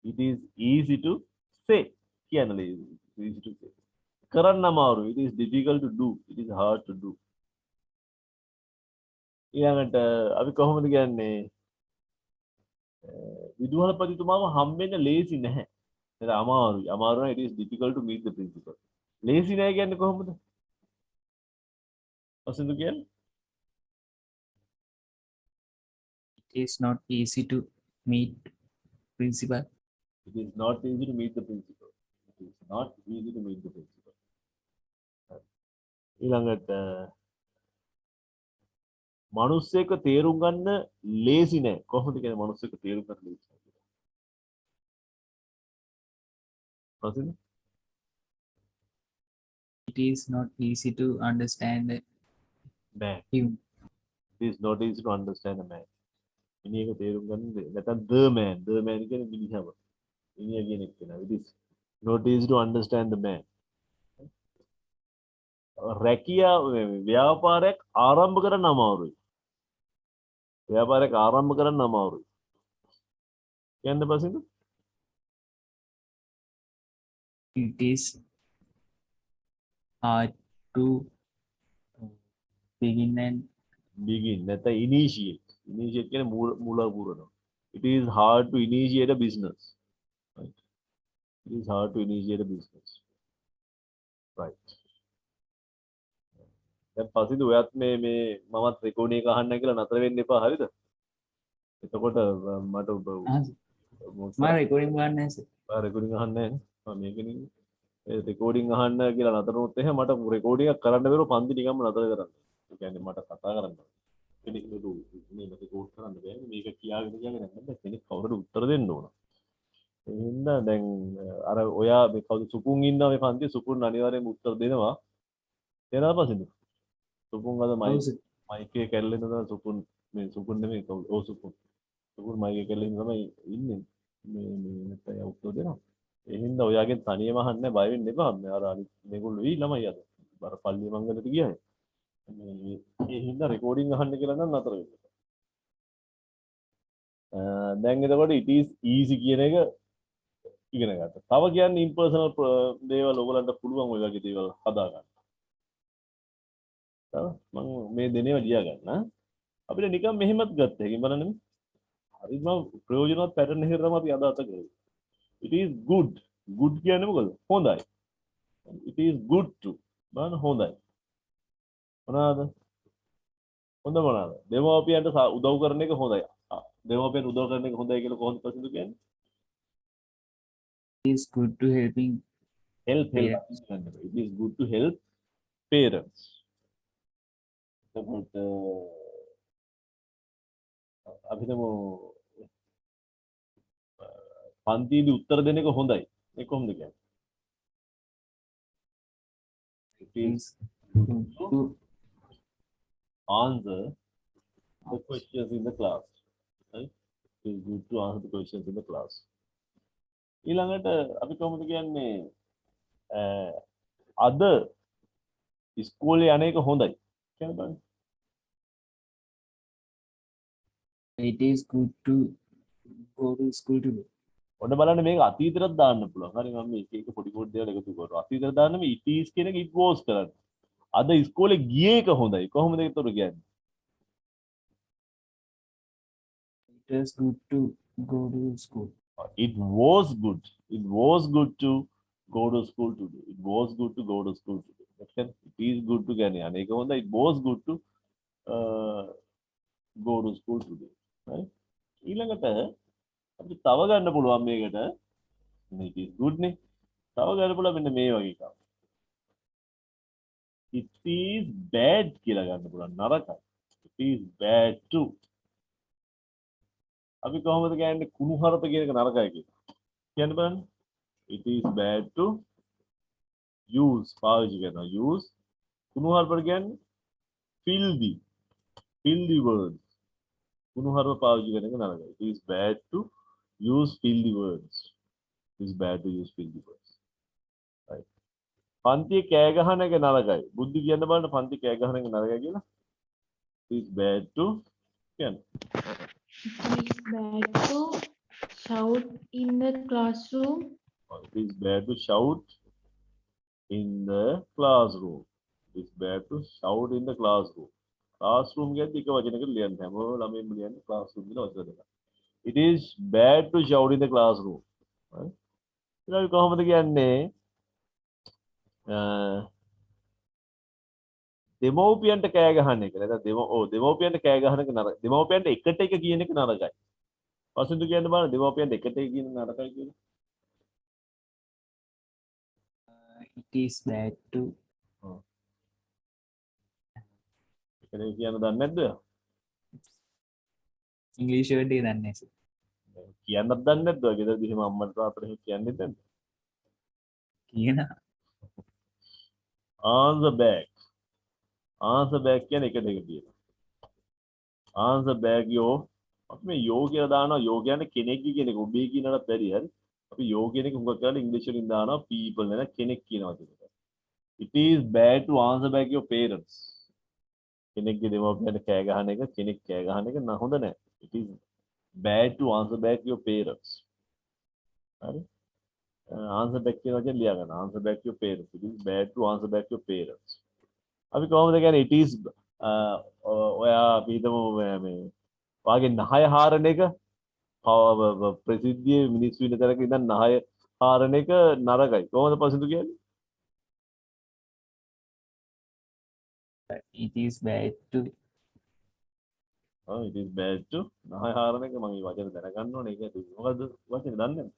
It is easy to say. කියන්න lazy. It is easy to say. කරන්න අමාරුයි. It is difficult to do. It is hard to do. ඊළඟට අපි කොහොමද කියන්නේ? විදුහල්පතිතුමාව හම්බෙන්න ලේසි නැහැ. ඒක අමාරුයි. අමාරු නම් it is difficult to meet the principal. ලේසි නැහැ කියන්නේ කොහොමද? අසින්දු කියන්නේ? It is not easy to meet principal. It is not easy to meet the principal. It is not easy to meet the principal. ඊළඟට මිනිස්සෙක් තේරුම් ගන්න ලේසි නෑ. කොහොමද කියන්නේ මිනිස්සෙක් තේරුම් ගන්න ලේසි නෑ කියලා? අසින්දු? It is not easy to understand Man. him. It is not easy to understand a man. මිනිහෙක් තේරුම් ගන්න නැත්නම් the man කියන්නේ මිනිහව. මිනිහා කියන එක නේ. It is not easy to understand the man. රැකියා ව්‍යාපාරයක් ආරම්භ කරන්න අමාරුයි. ව්‍යාපාරයක් ආරම්භ කරන්න අමාරුයි. කියන්න පස්සේ It is hard to begin and begin නැත්නම් initiate කියන්නේ මූල පුරනවා. It is hard to initiate a business. Right. It is hard to initiate a business. Right. දැන් පස්සේ ඔයත් මේ මමත් රෙකෝඩින් එක අහන්න කියලා නතර වෙන්න එපා හරිද? එතකොට මට මම recording බලන්නේ නැහැ sir. රෙකෝඩින් අහන්න නැහැ නේ. මම මේකනේ ඒ රෙකෝඩින් අහන්න කියලා නතර වුණොත් එහෙනම් මට රෙකෝඩින් එකක් කරන්න බැරුව පන්ති නිකම්ම නතර කරන්න. ඒ කියන්නේ මට කතා කරන්න. කෙනෙක් නේද මේක රෙකෝඩ් කරන්න බෑ. මේක කියාගෙන නැත්නම් කෙනෙක් කවුරුද උත්තර දෙන්න ඕන. එහෙනම් දැන් අර ඔයා මේ කවුද සුකුන් ඉන්නවා මේ පන්තියේ සුකුන් අනිවාර්යයෙන්ම උත්තර දෙනවා. එනවා පස්සේ සුකුන් අද මයික් එක කැල්ලෙන දා සුකුන් නෙමෙයි කවුද? ඔව් සුකුන් මයික් එක කැල්ලෙන තමයි ඉන්නේ. මේ නැත්නම් උත්තර දෙනවා. ඒ හින්දා ඔයාගෙන් තනියම අහන්න බය වෙන්න එපා. අර අනිත් මේගොල්ලෝ ඊ ළමයි අද. බර පල්ලිය මංගලට ගියා. ඒ හින්දා රෙකෝඩින් අහන්න කියලා නම් නතර වෙන්න. දැන් එතකොට it is easy කියන එක ඉගෙන ගත්තා. තව කියන්නේ impersonal දේවල් ඔයගලන්ට පුළුවන් ඔය වගේ දේවල් හදා ගන්න. මම මේ දෙනේව ලියා ගන්න. අපිට නිකන් මෙහෙමත් ගත්ත හැකි බලන්න හරිම ප්‍රයෝජනවත් පැටර්න් එකකට තමයි අපි අදහස කරේ it is good good කියන්නේ මොකද හොඳයි it is good to බලන්න හොඳයි මොනවාද හොඳ මොනවාද දෙමව්පියන්ට උදව් කරන එක හොඳයි දෙමව්පියන්ට උදව් කරන එක හොඳයි කියලා කොහොමද ප්‍රසිද්ධ කියන්නේ It is good to helping help parents. it is good to help parents එතකොට අපි හිතමු පන්තියේදී උත්තර දෙන එක හොඳයි ඒක කොහොමද කියන්නේ it It is is good to answer the questions in the class right it is good to answer the questions in the class ඊළඟට අපි කොහොමද කියන්නේ අද ඉස්කෝලේ යන එක හොඳයි කියන්නේ බලන්න it is good to go to school today. ඔන්න බලන්න මේක අතීතයට දාන්න පුළුවන්. හරි මම මේක එක පොඩි පොඩි දේවල් එකතු කරනවා. අතීතයට දාන්න මේ it is කියන එක it was කරන්න. අද ඉස්කෝලේ ගියේ එක හොඳයි. කොහොමද ඒකට කියන්නේ? It is good to go to school. It was good. It was good to go to school today. It was good to go to school today. දැන් it is good to කියන්නේ අනේක හොඳයි. It was good to go to school today. right? ඊළඟට අපිට තව ගන්න පුළුවන් මේකට මේක is good නේ. තව ගන්න පුළුවන් මෙන්න මේ වගේ එකක්. It is bad කියලා ගන්න පුළුවන් නරකයි. It is bad too. අපි කොහොමද කියන්නේ කුණුහරුප කියන එක නරකයි කියලා. කියන්න බලන්න. It is bad to use පාවිච්චි කරනවා. use කුණුහරුපට කියන්නේ filthy words. කුණුහරුප පාවිච්චි කරන එක නරකයි. It is bad to use filthy words. It is bad to use filthy words. right. පන්තියේ කෑ ගහන එක නරකයි. බුද්ධි කියන්න බලන්න පන්තියේ කෑ ගහන එක නරකයි කියලා. It is bad to කියන්න. It is bad to shout in the classroom. It is bad to shout in the classroom. It is bad to shout in the classroom. Classroom කියද්දි එක වචනයකට ලියන්න හැම ළමයින්ම ලියන්නේ classroom කියලා වචන දෙකක්. It is bad to shout in the classroom. right? ඊළඟ කොහොමද කියන්නේ? දෙමව්පියන්ට කෑ ගහන එක. නැත්නම් දෙමව්පියන්ට කෑ ගහන එක නරකයි. දෙමව්පියන්ට එකට එක කියන එක නරකයි. පසුදු කියන්න බලන්න දෙමව්පියන්ට එකට එක කියන නරකයි කියලා. It is bad to එකට කියන්න දන්නේ නැද්ද? English word එක දන්නේ නැහැ. කියන්නත් දන්නේ නැද්ද? ගෙදරදී එහෙම අම්මට තාත්තට එහෙම කියන්නේ නැද්ද? කියන answer back. answer back කියන්නේ එක දෙක තියෙනවා. answer back yo අපි මේ යෝ කියලා දානවා යෝ කියන්නේ කෙනෙක්ගේ කියන එක ඔබේ කියනකට බැරි හරි. අපි යෝ කියන එක හුඟක් කරලා ඉංග්‍රීසි වලින් දානවා people නේද කෙනෙක් කියනවා කියන එක. It is bad to answer back your parents. කෙනෙක්ගේ දෙමව්පියන්ට කෑ ගහන එක කෙනෙක් කෑ ගහන එක හොඳ නැහැ. It is bad to answer back your parents. හරි? answer back කියන වචනේ ලියා ගන්න. answer back your parents. It is bad to answer back your parents. අපි කොහොමද කියන්නේ it is ඔයා අපි හිතමු මේ වාගේ නහය හාරන එක ප්‍රසිද්ධියේ මිනිස්සු ඉන්න තැනක ඉඳන් නහය හාරන එක නරකයි. කොහොමද පසුදු කියන්නේ? it is bad to it is bad to නහය හාරන එක මම මේ වචන දැනගන්න ඕනේ. ඒක මොකද්ද වචනේ දන්නේ නැද්ද?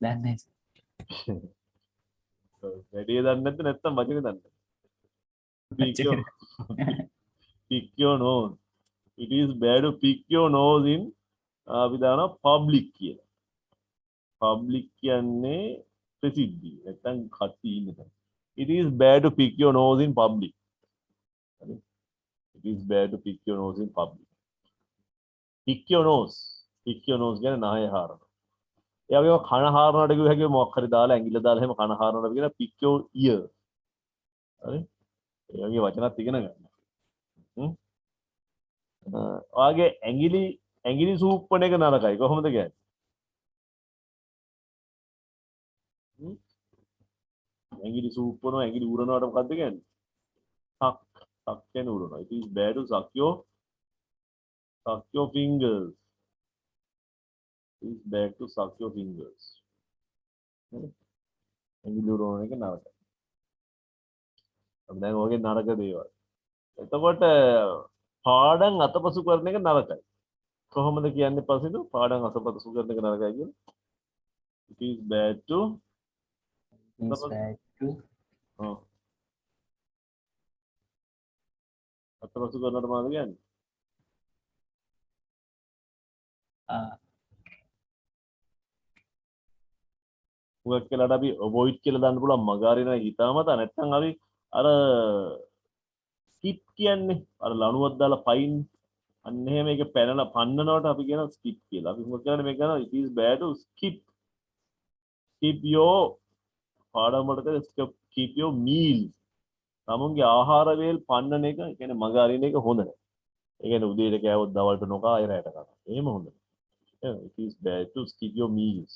දන්නේ නැහැ. වැඩි දන්නේ නැත්නම් වචනේ දන්නේ නැහැ. pick your nose. It is bad to pick your nose in අපි දානවා public කියලා. public කියන්නේ ප්‍රසිද්ධිය. නැත්නම් කට්ටිය ඉන්න තැන. It is bad to pick your nose in public. හරි? It is bad to pick your nose in public. pick your nose. pick your nose කියන්නේ නහය හාරනවා. ඒ වගේම කන හාරනවට කිව්ව හැකියි මොකක් හරි දාලා ඇඟිල්ල දාලා එහෙම කන හාරනවට කියන pick your ear. හරි? ඒ වගේ වචනත් ඉගෙන ගන්න. ඔයාගේ ඇඟිලි සූප්පන එක නරකයි. කොහොමද කියන්නේ? ඇඟිලි සූප්පනවා ඇඟිලි උරනවට මොකද්ද කියන්නේ? සක් කියන්නේ උරනවා. It is bad to suck your suck your fingers. Please back to suck your fingers. ඇඟිලි උරවන එක නරකයි. අපි දැන් ඔයගේ නරක දේවල්. එතකොට පාඩම් අතපසු කරන එක නරකයි. කොහොමද කියන්නේ පස්සේ පාඩම් අතපසු කරන එක නරකයි කියන්නේ? It is bad to It's bad to අතපසු කරනට මොනවද කියන්නේ? උගක් කියලාට අපි avoid කියලා දාන්න පුළුවන් මගාරින හිතාමතා නැත්නම් අපි අර skip කියන්නේ අර ලණුවක් දාලා පයින් අන්න එහෙම ඒක පැනලා පන්නනවට අපි කියනවා skip කියලා. අපි මොකද කරන්නේ මේක කරනවා it is bad to skip your පාඩම් වලට skip your meal. තමුන්ගේ ආහාර වේල් පන්නන එක කියන්නේ මගාරින එක හොඳ නැහැ. ඒ කියන්නේ උදේට කෑවොත් දවල්ට නොකා අය රැට කනවා. එහෙම හොඳ නැහැ. Yeah, it is bad to skip your meals.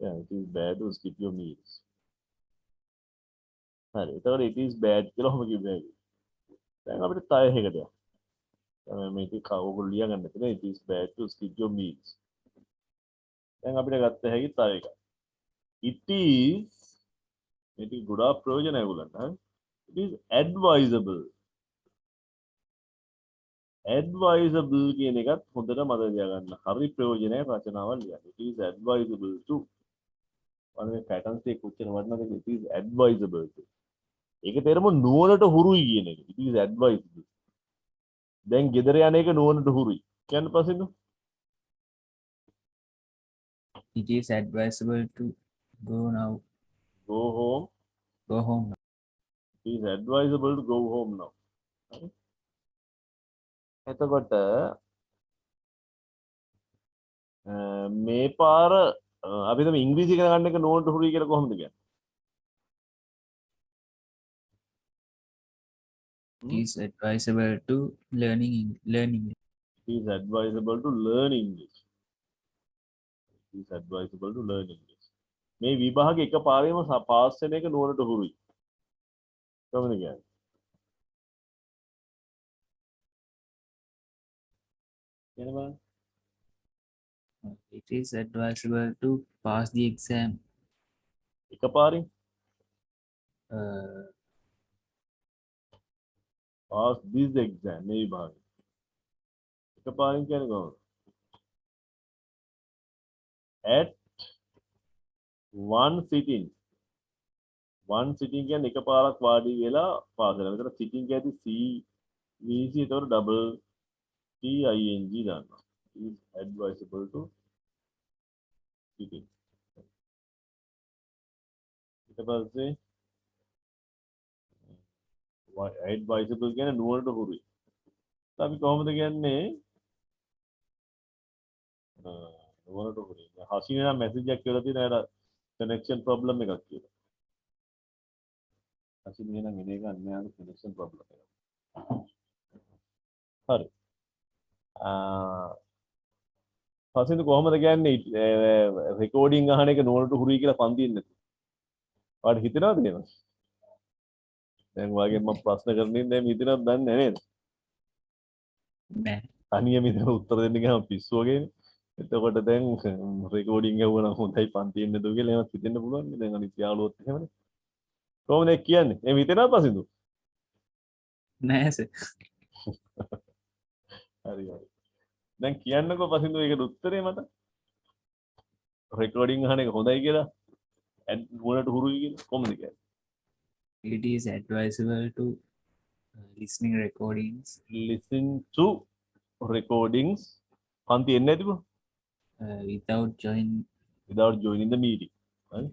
Yeah, it is bad to skip your meals. හරි. එතකොට it is bad කියලා ඔහොම කිව්වේ. දැන් අපිට තව එකකට යන්න. මේක කවුරු ලියා ගන්න තියෙන it is bad to skip your meals. දැන් අපිට ගත්ත හැකි තව එකක්. It is මේක ගොඩාක් ප්‍රයෝජනයි ඒගොල්ලන්ට. හරි. It is advisable. Advisable කියන එකත් හොඳට මතක තියාගන්න. හරි ප්‍රයෝජනයි රචනාවල් ලියන්න. It is advisable to. අනේ පැටර්න්ස් එක කොච්චර වටිනවද කියලා. It is advisable to. ඒක තේරෙම නුවණට හුරුයි කියන එක. It is advisable. දැන් ගෙදර යන එක නුවණට හුරුයි. කියන්න පස්සේ it is advisable to go now. go home. Go home now. It is advisable to go home now. හරි. එතකොට මේ පාර අපි තමයි ඉංග්‍රීසි ඉගෙන ගන්න එක නුවණට හුරුයි කියලා කොහොමද කියන්නේ? It is advisable to learning. It is advisable to learn English. It is advisable to learn English. මේ විභාගෙ එකපාරේම පාස් වෙන එක නුවණට හුරුයි. කොහොමද කියන්නේ? කියනවා It is advisable to pass the exam. එකපාරින් Uh, pass this exam මේ විභාගෙ. එකපාරින් කියන්නේ කොහොමද? At one sitting කියන්නේ එකපාරක් වාඩි වෙලා පාස් වෙනවා. මෙතන sitting කියද්දි C VC ඒතකොට double T I N G දානවා. Is advisable to sitting. ඊට පස්සේ advisable කියන්නේ නුවණට හුරුයි. අපි කොහොමද කියන්නේ? නුවණට හුරුයි. හසින නම් මැසේජ් එකක් කියලා තියෙන අර connection problem එකක් කියලා. හසින නම් එන එක අන්‍යයන්ගේ connection problem එකක්. හරි. හසින කොහොමද කියන්නේ රෙකෝඩින් අහන එක නුවණට හුරුයි කියලා පන්තියෙන් නැති. ඔයාලට හිතෙනවද එහෙම? දැන් ඔයාගේ මම ප්‍රශ්න කරන්නේ දැන් හිතෙනවද දන්නේ නැහැ නේද? nah. තනියම ඉතින් උත්තර දෙන්න ගියාම පිස්සු වගේනේ. එතකොට දැන් රෙකෝඩින් ඇහුවනම් හොඳයි පන්තියෙන් නේද කියලා එහෙම හිතෙන්න පුළුවන් නේ. දැන් අනිත් යාළුවොත් එහෙමනේ. කොහොමද ඒක කියන්නේ? එහෙම හිතෙනවද පසින්දු? Nah, sir. හරි හරි. දැන් කියන්නකෝ පසින්දු ඒකට උත්තරේ මට. රෙකෝඩින් අහන එක හොඳයි කියලා. නුවණට හුරුයි කියලා කොහොමද කියන්නේ? It is advisable to listening recordings Listen to recordings පන්තියෙන් නැතිව without joining the meeting. හරි.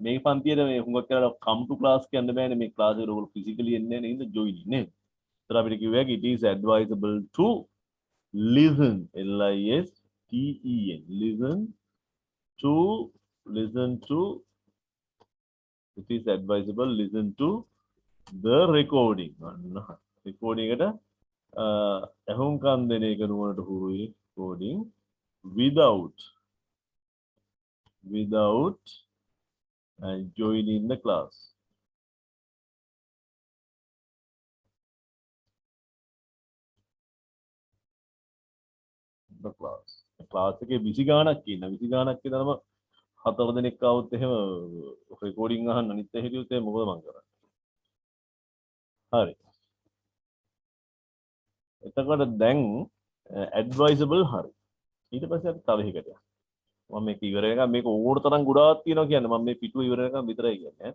මේ පන්තියේ මේ හුඟක් කරලා come to class කියන්න බෑනේ මේ ක්ලාස් එකට ඔයගොල්ලෝ physically එන්නේ නැහැ නේද joining නේද? ඒතර අපිට කිව්වා it is advisable to listen LISTEN listen to it is advisable listen to the recording recording එකට ඇහුම්කන් දෙන එක නුවණට හුරුයි recording without joining the class. the class. class එකේ 20 ගාණක් ඉන්න 20 ගාණක් ඉඳනම 4 දෙනෙක් ආවොත් එහෙම රෙකෝඩින් අහන්න අනිත් හිටියොත් එහෙම මොකද මං කරන්නේ? හරි. එතකොට දැන් advisable හරි. ඊට පස්සේ අපි තව එකකට යමු. මම මේක ඉවර වෙනකම් මේක ඕන තරම් ගොඩාක් තියෙනවා කියන්නේ මම මේ පිටුව ඉවර වෙනකම් විතරයි කියන්නේ.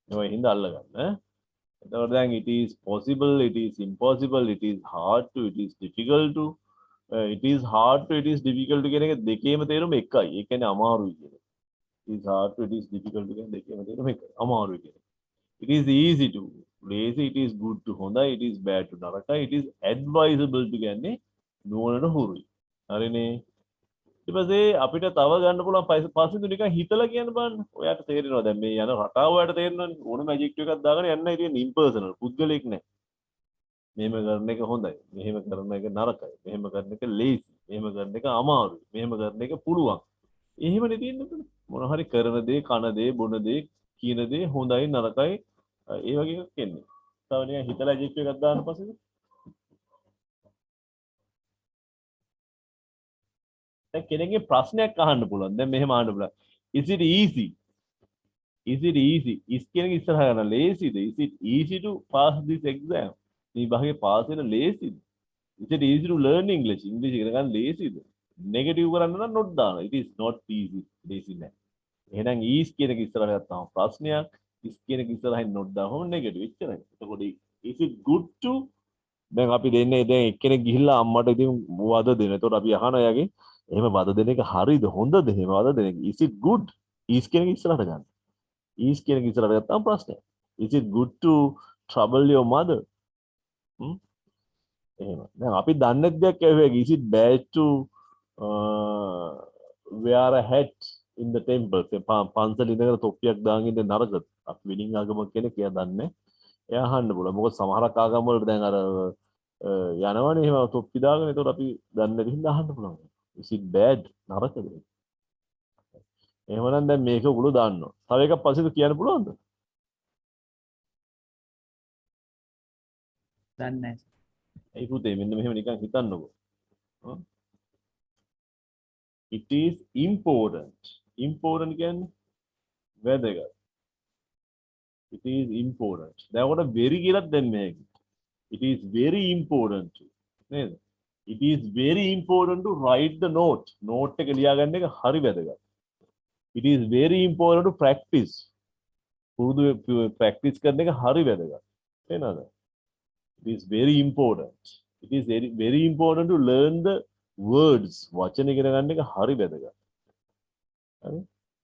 මේවා හින්දා අල්ලගන්න. එතකොට දැන් it is possible, it is impossible, it is hard to, it is difficult to, it is hard to, it is difficult to කියන එක දෙකේම තේරුම එකයි. ඒ කියන්නේ අමාරුයි කියන එක. It is hard to, it is difficult to කියන දෙකේම තේරුම එකයි. අමාරුයි කියන එක. It is easy to, lazy, it is good to හොඳයි, it is bad to නරකයි, it is advisable to කියන්නේ නුවණට හුරුයි. හරිනේ. ඊට පස්සේ අපිට තව ගන්න පුළුවන් පස්සේ නිකන් හිතලා කියන්න බලන්න. ඔයාට තේරෙනවා දැන් මේ යන රටාව ඔයාට තේරෙනවනේ. ඕනම ඇඩ්ජෙක්ටිව් එකක් දාගෙන යන්නයි තියෙන්නේ ඉම්පර්සනල්. පුද්ගලෙක් නැහැ. මෙහෙම කරන එක හොඳයි. මෙහෙම කරන එක නරකයි. මෙහෙම කරන එක ලේසි. මෙහෙම කරන එක අමාරුයි. මෙහෙම කරන එක පුළුවන්. එහෙමනේ තියෙන්නේ. මොන හරි කරන දේ, කන දේ, බොන දේ, කියන දේ හොඳයි නරකයි ඒ වගේ එකක් එන්නේ. තව නිකන් හිතලා ඇඩ්ජෙක්ටිව් එකක් දාන්න පස්සේ දැන් කෙනෙක්ගේ ප්‍රශ්නයක් අහන්න පුළුවන්. දැන් මෙහෙම අහන්න පුළුවන්. Is it easy? Is it easy? is කියන එක ඉස්සරහ ගන්න lazyද? Is it easy to pass this exam? මේ භාගේ පාස් වෙන lazyද? Is it easy to learn English? English ඉගෙන ගන්න lazyද? negative කරන්න නම් not දානවා. It is not easy. lazy නෑ. එහෙනම් is කියන එක ඉස්සරහ ගත්තාම ප්‍රශ්නයක් is කියන එක ඉස්සරහින් not දාවම negative එච්චරයි. එතකොට is it good to දැන් අපි දෙන්නේ දැන් එක්කෙනෙක් ගිහිල්ලා අම්මට ඉතින් වද දෙන. එතකොට අපි අහනවා එයාගේ එහෙම වද දෙන එක හරිද හොඳද එහෙම වද දෙන එක is it good is කියන එක ඉස්සරහට ගන්න is කියන එක ඉස්සරහට ගත්තාම ප්‍රශ්නයක් is it good to trouble your mother එහෙම දැන් අපි දන්නේ දෙයක් ඇහුවේ is it bad to wear a hat in the temple පන්සල ඉඳගෙන තොප්පියක් දාගෙන ඉන්න නරකද අපි විනිං ආගම කෙනෙක් එයා දන්නේ එයා අහන්න පුළුවන් මොකද සමහරක් ආගම් වල දැන් අර යනවනේ එහෙම තොප්පි දාගෙන ඒතකොට අපි දන්නේ නැති හින්දා අහන්න පුළුවන් is it bad නරකද එහෙමනම් දැන් මේක උගුරු දාන්නවා තව එකක් පස්සේද කියන්න පුළුවන්ද දන්නේ නැහැ. ඒ පුතේ මෙන්න මෙහෙම නිකන් හිතන්නකෝ it is important කියන්නේ වැදගත් it is important දැන් උඩ very කියලාත් දැන් මේක it is very important නේද it is very important to write the note එක ලියා ගන්න එක හරි වැදගත් it is very important to practice පුරුදු practice කරන එක හරි වැදගත් තේනවද it is very important it is very important to learn the words වචන ඉගෙන ගන්න එක හරි වැදගත් හරි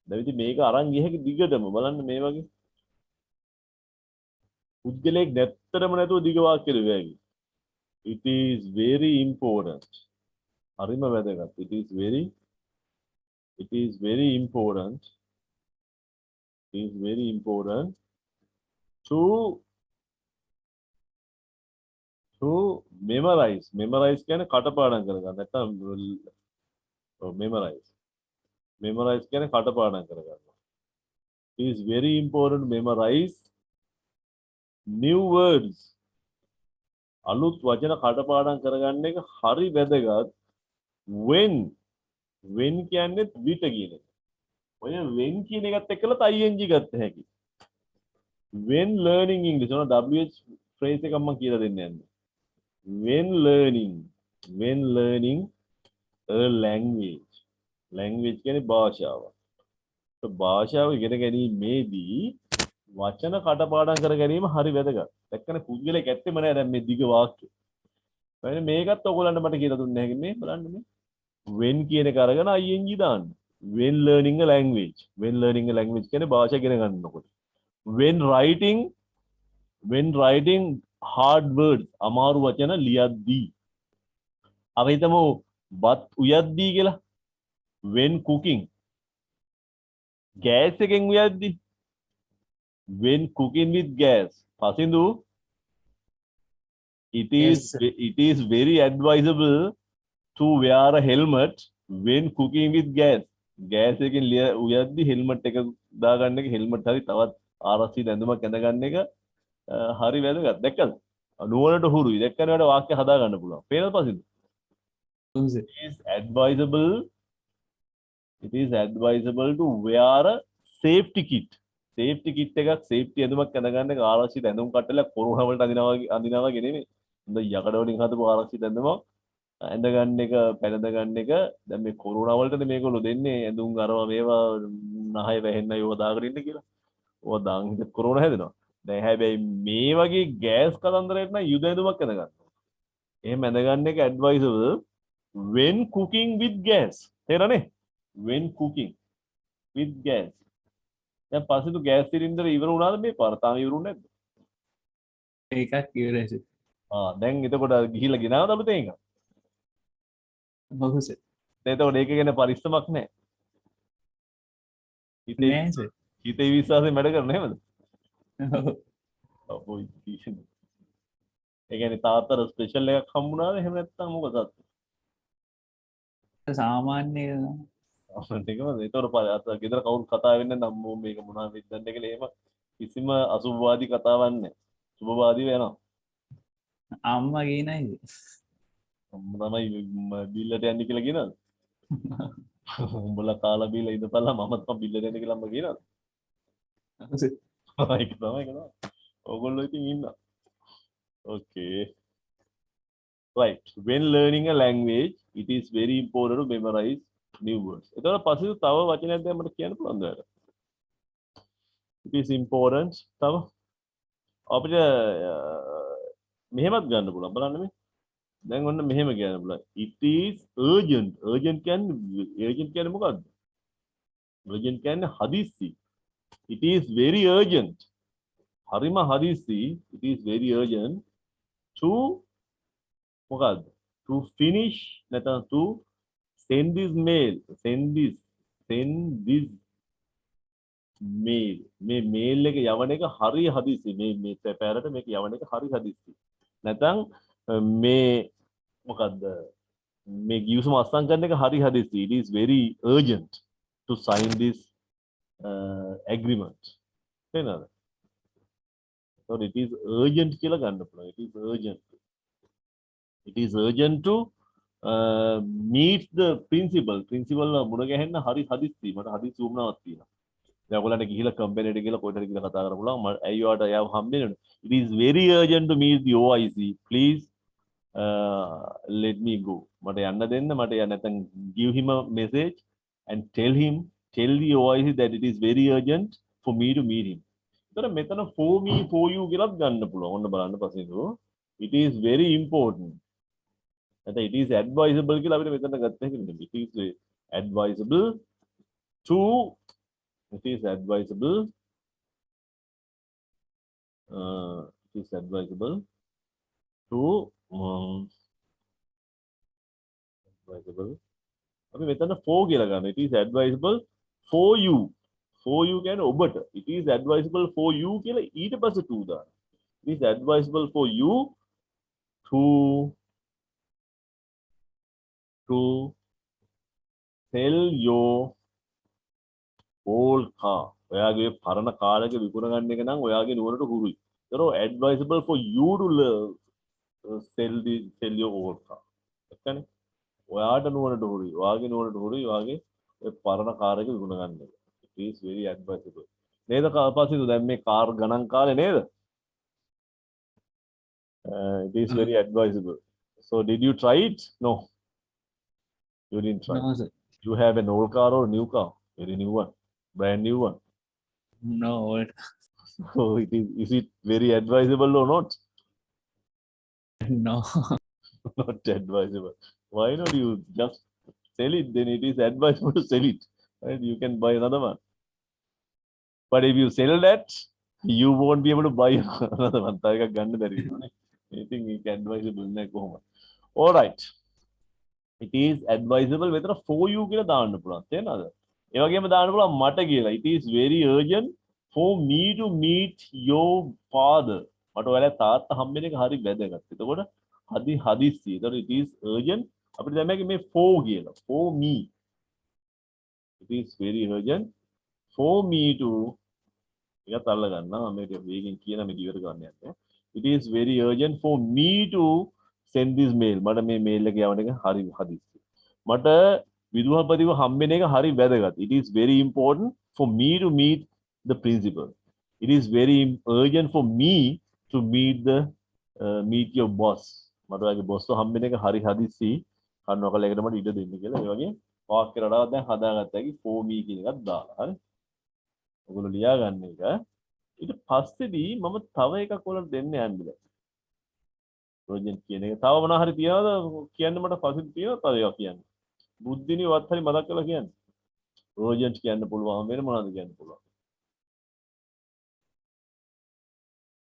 දැන් ඉතින් මේක අරන් ගියහැක දිගටම බලන්න මේ වගේ පුද්ගලයෙක් නැත්තරම නැතුව දිග වාක්‍ය ලියවයි it is very important හරිම වැදගත් it is very important to memorize කියන්නේ කටපාඩම් කරගන්න නැත්නම් memorize කියන්නේ කටපාඩම් කරගන්න it is very important to memorize new words අලුත් වචන කටපාඩම් කරගන්න එක හරි වැදගත් when කියන්නේ විත කියන එක. ඔය when කියන එකත් එක්කලත් ing ගත්ත හැකි. when learning English ඔන WH phrase එකක් මම කියලා දෙන්න යන්නේ. when learning a language කියන්නේ භාෂාව. භාෂාව ඉගෙන ගැනීමේදී වචන කටපාඩම් කර ගැනීම හරි වැදගත්. දැක්කනේ පුද්ගලයෙක් ඇත්තෙම නෑ දැන් මේ දිග වාක්‍ය. එහෙනම් මේකත් ඔයගොල්ලන්ට මට කියලා දුන්නේ නැහැ මේ බලන්න මේ. when කියන එක අරගෙන ing දාන්න. when learning a language කියන්නේ භාෂා ඉගෙන ගන්නකොට. when writing hard words අමාරු වචන ලියද්දී. අපි හිතමු බත් උයද්දී කියලා. when cooking gas එකෙන් උයද්දී. when cooking with gas Pasindu it is very advisable to wear a helmet when cooking with gas එකෙන් උයද්දි helmet එක දාගන්න එක helmet හරි තවත් ආරසි දැඳුමක් ඇඳ ගන්න එක හරි වැදගත් දැක්කද නුවණට හුරුයි දැක්කනේ වල වාක්‍ය හදා ගන්න පුළුවන් පේනද පසින්ද ඔව් sir. it is advisable to wear a safety kit. Safety kit එකක් safety ඇඳුමක් ඇඳගන්න එක ආරක්ෂිත ඇඳුම් කට්ටලයක් කොරෝනා වලට අඳිනවා වගේ නෙමෙයි. හොඳ යකඩ වලින් හදපු ආරක්ෂිත ඇඳුමක් ඇඳගන්න එක පැළඳ ගන්න එක දැන් මේ කොරෝනා වලටනේ මේගොල්ලෝ දෙන්නේ ඇඳුම් අරවා මේවා නහය වැහෙන්න ඒව දාගෙන ඉන්න කියලා. ඕවා දාන් හිට කොරෝනා හැදෙනවා. දැන් හැබැයි මේ වගේ ගෑස් කතන්දරයකට නම් යුද ඇඳුමක් ඇඳගන්න. එහෙම ඇඳගන්න එක advisable when cooking with gas. තේරෙනනේ? when cooking with gas. දැන් පස්සේ ගෑස් සිලින්ඩර් ඉවර වුණාද මේ පාර? තාම ඉවරුනේ නැද්ද? ඒකත් ඉවරයි සර්. දැන් එතකොට ගිහිල්ලා ගෙනාවද අලුතෙන් එක? ඔව් සර්. දැන් එතකොට ඒක ගැන පරිස්සමක් නැහැ. නෑ සර්. හිතේ විශ්වාසයෙන් වැඩ කරන එහෙමද? ඔව්. ඔය ඉතින්. ඒ කියන්නේ තාත්තට ස්පෙෂල් එකක් හම්බුණාද එහෙම නැත්නම් මොකද? සාමාන්‍ය ඒකමද? ඒතකොට ගෙදර කවුරු කතා වෙන්නේ නැත්නම් අම්මෝ මේක මොනවද වෙද්දන්නේ කියලා එහෙම කිසිම අසුභවාදී කතාවක් නැහැ. සුභවාදී වෙනවා. අම්මා කියනයි. අම්මා තමයි බිල්ලට යන්නේ කියලා කියනවාද? උඹලා කාලා බීලා ඉඳපල්ලා මම තමයි බිල්ලට යන්නේ කියලා අම්මා කියනවාද? ඔව් සර්. ඒක තමයි. ඕගොල්ලෝ ඉතින් ඉන්නවා. Okay. Right. When learning a language, it is very important to memorize new words. එතකොට පස්සේ තව වචනයක් දැන් මට කියන්න පුළුවන්ද ඔයාලට? It is important. තව අපිට මෙහෙමත් ගන්න පුළුවන්. බලන්න මේ. දැන් ඔන්න මෙහෙම කියන්න පුළුවන්. It is urgent. Urgent කියන්නේ මොකක්ද? Urgent කියන්නේ හදිස්සි. It is very urgent. හරිම හදිස්සි. It is very urgent to මොකක්ද? To finish නැත්නම් to send this mail. Send this mail. මේ mail එක යවන එක හරි හදිස්සි. මේ පැරට මේක යවන එක හරි හදිස්සි. නැත්නම් මේ මොකද්ද? මේ ගිවිසුම අත්සන් කරන එක හරි හදිස්සි. It is very urgent to sign this agreement. තේරෙනවද? So it is urgent කියලා ගන්න පුළුවන්. It is urgent. It is urgent to meet the principal. Principal මුණ ගැහෙන්න හරි හදිස්සි. මට හදිස්සි වුණාවක් තියෙනවා. දැන් ඔයගොල්ලන්ට ගිහිල්ලා කම්පැනි එකට ගිහලා කොහෙටද කියලා කතා කරලා පුළුවන්. ඇයි ඔයාට එයාව හම්බෙන්නේ? It is very urgent to meet the OIC. Please let me go. මට යන්න දෙන්න. මට යන්න නැත්නම් give him a message and tell the OIC that it is very urgent for me to meet him. එතන මෙතන for me for you කියලාත් ගන්න පුළුවන්. ඔන්න බලන්න පස්සේ it is very important. නැත්නම් it is advisable කියලා අපිට මෙතන ගත්ත හැකි නෙමෙයි. It is advisable to it is advisable to advisable අපි මෙතන for කියලා ගන්න. It is advisable for you. For you කියන්නේ ඔබට. It is advisable for you කියලා ඊට පස්සේ to දාන්න. It is advisable for you to sell your old car. ඔයාගේ පරණ කාර් එක විකුණ ගන්න එක නම් ඔයාගේ නුවණට හුරුයි. ඒතර advisable for you to sell your old car. එක්කනේ. ඔයාට නුවණට හුරුයි. ඔයාගේ නුවණට හුරුයි. ඔයාගේ ඒ පරණ කාර් එක විකුණ ගන්න එක. It is very advisable. නේද කාපසිතු දැන් මේ කාර් ගණන් කාලේ නේද? It is very advisable. So did you try it? No. You didn't try. No sir. You have an old car or a new car? Very new one. Brand new one. No old. So is it very advisable or not? No. Not advisable. Why not you just sell it? Then it is advisable to sell it. Right? You can buy another one. But if you sell that, you won't be able to buy another one. Anything you can advisable. All right. It is advisable whether for you කියලා දාන්න පුළුවන්. තේරෙනවද? ඒ වගේම දාන්න පුළුවන් මට කියලා. It is very urgent for me to meet your father. මට ඔයාලා තාත්තා හම්බෙන එක හරි වැදගත්. එතකොට හදිස්සි. එතකොට it is urgent. අපිට දැන් මේ for කියලා. For me. It is very urgent for me to එකත් අල්ල ගන්නවා. මේක වේගෙන් කියන මේක ඉවර ගන්න යන්නේ. It is very urgent for me to send this mail මට මේ mail එක යවන එක හරි හදිස්සි මට විදුහල්පතිව හම්බෙන එක හරි වැදගත් it is very important for me to meet the principal it is very urgent for me to meet your boss මට ඔයාගේ boss එක හම්බෙන එක හරි හදිස්සි කන්නවකල එකට මට ඉඩ දෙන්න කියලා ඒ වගේ වාක්‍ය රටාවක් දැන් හදාගත්තා කි for me කියන එකක් දාලා හරි ඔයගොල්ලෝ ලියා ගන්න එක ඊට පස්සේදී මම තව එකක් ඔයාලට දෙන්න යන්නේ ප්‍රොජෙක්ට් කියන එක තව මොනවා හරි තියනවද කියන්න මට පස්සේ තියෙනවා තව ඒවා කියන්න බුද්ධිනේ වත් හරි මතක් කරලා කියන්න ප්‍රොජෙක්ට් කියන්න පුළුවන් වෙන මොනවද කියන්න පුළුවන්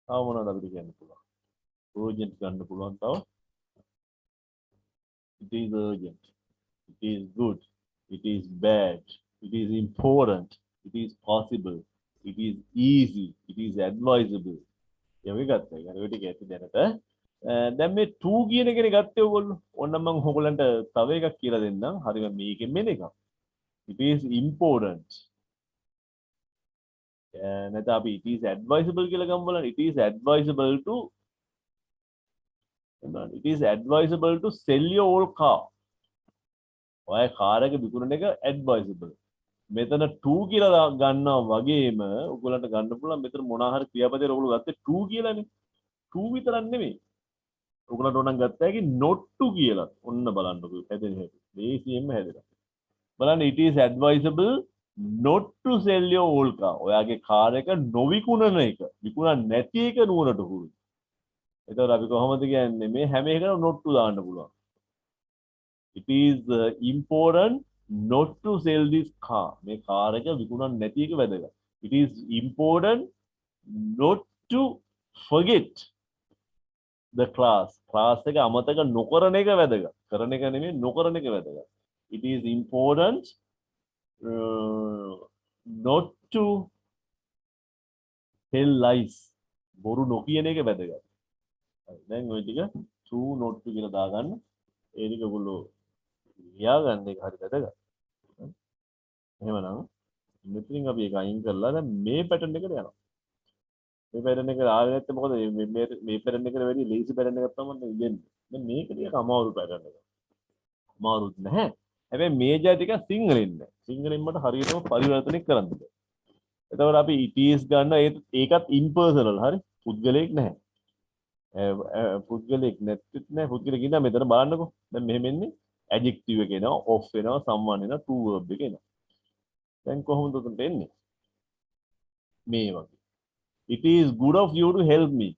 තව මොනවද අපිට කියන්න පුළුවන් ප්‍රොජෙක්ට් ගන්න පුළුවන් තව it is urgent it is good it is bad it is important it is possible it is easy it is advisable යෝගි ගත්තා ඒක හරි ටික ඇති දැනට දැන් මේ 2 කියන එකනේ ගත්තේ ඔයගොල්ලෝ ඕන්න මම ඔයගොල්ලන්ට තව එකක් කියලා දෙන්නම් හරිම මේකෙන් මෙන්න එකක් it is important නැත්නම් අපි it is advisable කියලා ගමු බලන්න it is advisable to sell your old car ඔය කාර් එක විකුණන එක advisable මෙතන 2 කියලා ගන්නවා වගේම ඔයගොල්ලන්ට ගන්න පුළුවන් මෙතන මොනවා හරි ක්‍රියාපදයක් ඔයගොල්ලෝ ගත්තේ 2 කියලානේ 2 විතරක් නෙමෙයි ඔයගොල්ලන්ට ඕනනම් ගත්තා කි not to කියලා ඔන්න බලන්නකෝ හැදෙන හැටි මේසියෙන්ම හැදෙනවා බලන්න it is advisable not to sell your old car ඔයාගේ කාර් එක නොවිකුණන එක විකුණන්නේ නැති එක නුවරට හුරුයි එතකොට අපි කොහොමද කියන්නේ මේ හැම එකකම not to දාන්න පුළුවන් it is important not to sell this car මේ කාර් එක විකුණන්නේ නැති එක වැදගත් it is important not to forget the class එක අමතක නොකරන එක වැදගත් කරන එක නෙමෙයි නොකරන එක වැදගත් it is important not to tell lies බොරු නොකියන එක වැදගත් දැන් ওই ටික true not to කියලා දාගන්න ඒ ටික ඔයගොල්ලෝ ලියා ගන්න එක හරි වැදගත් එහෙමනම් මෙතනින් අපි ඒක අයින් කරලා දැන් මේ පැටර්න් එකට යනවා මේ පැටර්න් එක ආවෙ නැත්නම් මොකද මේ පැටර්න් එකට වැඩි ලේසි පැටර්න් එකක් තමයි දෙන්නේ දැන් මේක ටික අමාරු පැටර්න් එකක් අමාරුත් නැහැ හැබැයි මේ ජය ටික සිංහලෙන් නෑ සිංහලෙන් මට හරියටම පරිවර්තනය කරන්න බෑ එතකොට අපි it is ගන්න ඒකත් impersonal හරි පුද්ගලයෙක් නැහැ පුද්ගලයෙක් නැත්නම් නෑ පුද්ගලයෙක් ඉඳලා මෙතන බලන්නකෝ දැන් මෙහෙම එන්නේ adjective එක එනවා off වෙනවා someone එනවා to verb එක එනවා දැන් කොහොමද උතන්ට එන්නේ මේ වගේ it is good of you to help me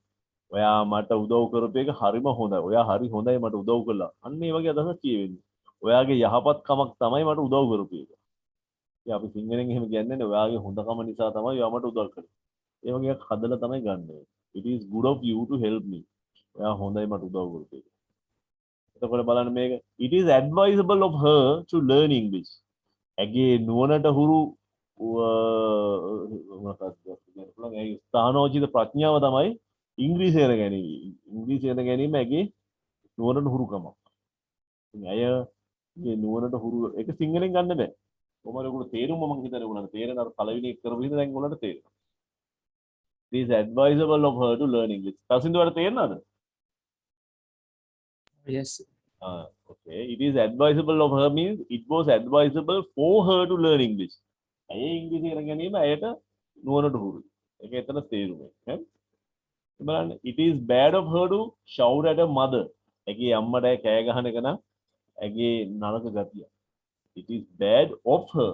ඔයා මට උදව් කරපු එක හරිම හොඳයි ඔයා හරි හොඳයි මට උදව් කළා අන්න ඒ වගේ අදහසක් කියවෙන්නේ ඔයාගේ යහපත්කමක් තමයි මට උදව් කරපු එක ඉතින් අපි සිංහලෙන් එහෙම කියන්නේ නැහැ ඔයාගේ හොඳකම නිසා තමයි ඔයා මට උදව් කරේ ඒ වගේ එකක් හදලා තමයි ගන්න it is good of you to help me ඔයා හොඳයි මට උදව් කරපු එක එතකොට බලන්න මේක it is advisable of her to learn english ඇගේ නුවණට හුරු ස්ථානෝචිත ප්‍රඥාව තමයි ඉංග්‍රීසි ඉගෙන ගැනීම ඉංග්‍රීසි ඉගෙන ගැනීම ඇගේ නුවණට හුරුකමක් ඉතින් අය මේ නුවණට හුරු ඒක සිංහලෙන් ගන්න බෑ කොහමද ඔයගොල්ලෝ තේරුම මම හිතන්නේ ඔයගොල්ලන්ට තේරෙන අර පළවෙනි එක කරපු හින්දා දැන් ඔයගොල්ලන්ට තේරෙනවා it is advisable of her to learn english තසින්ද වල තේරෙනවද Yes. Okay it is advisable of her means it was advisable for her to learn english ඇය ඉංග්‍රීසි ඉගෙන ගැනීම ඇයට නුවණට හුරුයි ඒක එතන තේරුම ඈ බලන්න it is bad of her to shout at her mother ඇගේ අම්මට කෑ ගහන එක නම් ඇගේ නරක ගතිය it is bad of her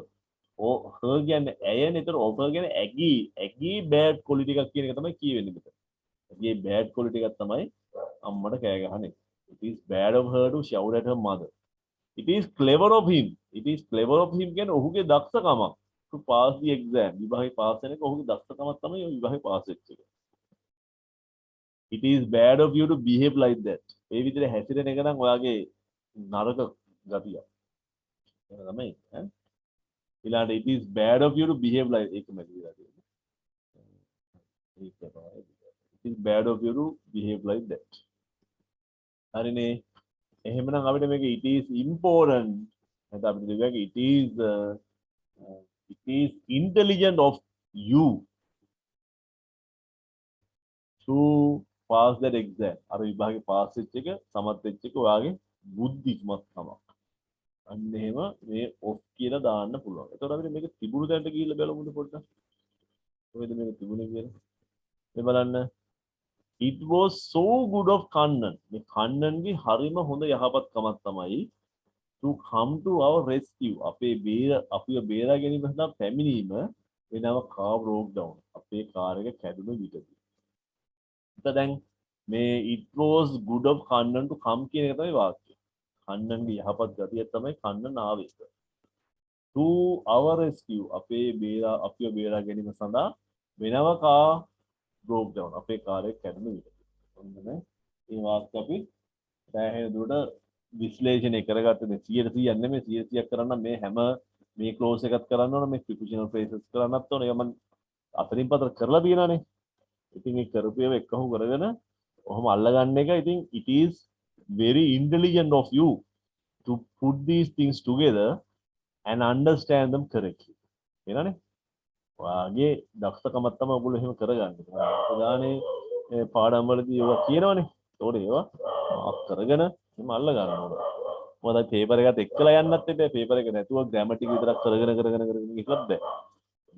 her කියන්නේ ඇය නේතර of her කියන්නේ ඇගේ bad quality එකක් කියන එක තමයි කියවෙන්නේ මෙතන ඇගේ bad quality එකක් තමයි අම්මට කෑ ගහන එක it is bad of her to shout at her mother it is clever of him කියන්නේ ඔහුගේ දක්ෂකමක් to pass the exam විභාගේ පාස් වෙන එක ඔහුගේ දක්ෂකමක් තමයි ඔය විභාගේ පාස් වෙච්ච එක it is bad of you to behave like that ඒ විදිහට හැසිරෙන එක නම් ඔයාගේ නරක ගතිය ඒක තමයි ඈ ඊළඟට it is bad of you to behave like ඒක මැදිලා තියෙනවා ඒක තමයි it is bad of you to behave like that හරිනේ එහෙමනම් අපිට මේක it is important නැත්නම් අපිට දෙවියන්ගේ it is intelligent of you to pass that exam අර විභාගේ pass වෙච්ච එක සමත් වෙච්ච එක ඔයාගේ බුද්ධිමත් තමයි. අන්න එහෙම මේ off කියලා දාන්න පුළුවන්. එතකොට අපිට මේක තිබුණු තැනට ගිහිල්ලා බලමුද පොඩ්ඩක්. කොහෙද මේක තිබුණේ කියලා. මේ බලන්න. It was so good of Kannan. මේ කන්නන්ගේ හරිම හොඳ යහපත්කමක් තමයි to come to our rescue. අපිව බේරා ගැනීම සඳහා පැමිණීම වෙනව car broke down. අපේ කාර් එක කැඩුණු විටදී. දැන් මේ it was good of Kannan to come කියන එක තමයි වාක්‍යය. කන්නන්ගේ යහපත් ගතිය තමයි කන්නන් ආවේ. to our rescue අපිව බේරා ගැනීම සඳහා වෙනව car broke down. අපේ කාර් එක කැඩුණු විටදී. ඔන්න මේ වාක්‍ය අපි සෑහෙන දුරට විශ්ලේෂණය කරගත්තේ 100% නෙමෙයි 100ක් කරන්න මේ හැම මේ ක්ලෝස් එකත් කරන්න ඕන මේ ප්‍රිපොසිෂනල් ෆ්‍රේසස් කරන්නත් ඕන. ඒක මම අතරින් පතර කරලා තියෙනවානේ. ඉතින් ඒ කරපු ඒවා එකහු කරගෙන ඔහොම අල්ලගන්න එක ඉතින් it is very intelligent of you to put these things together and understand them correctly. එනනේ. වාගේ දක්ෂකමක් තමයි ඔයගොල්ලෝ එහෙම කරගන්නේ. උදානේ පාඩම් වලදී ඒවා කියනවනේ. ඒතකොට ඒවා මාක් කරගෙන එහෙම අල්ල ගන්න ඕන. මොකද පේපර් එකත් එක්කලා යන්නත් එපා. පේපර් එක නැතුව ග්‍රැමටික් විතරක් කරගෙන ගිහලත් බෑ.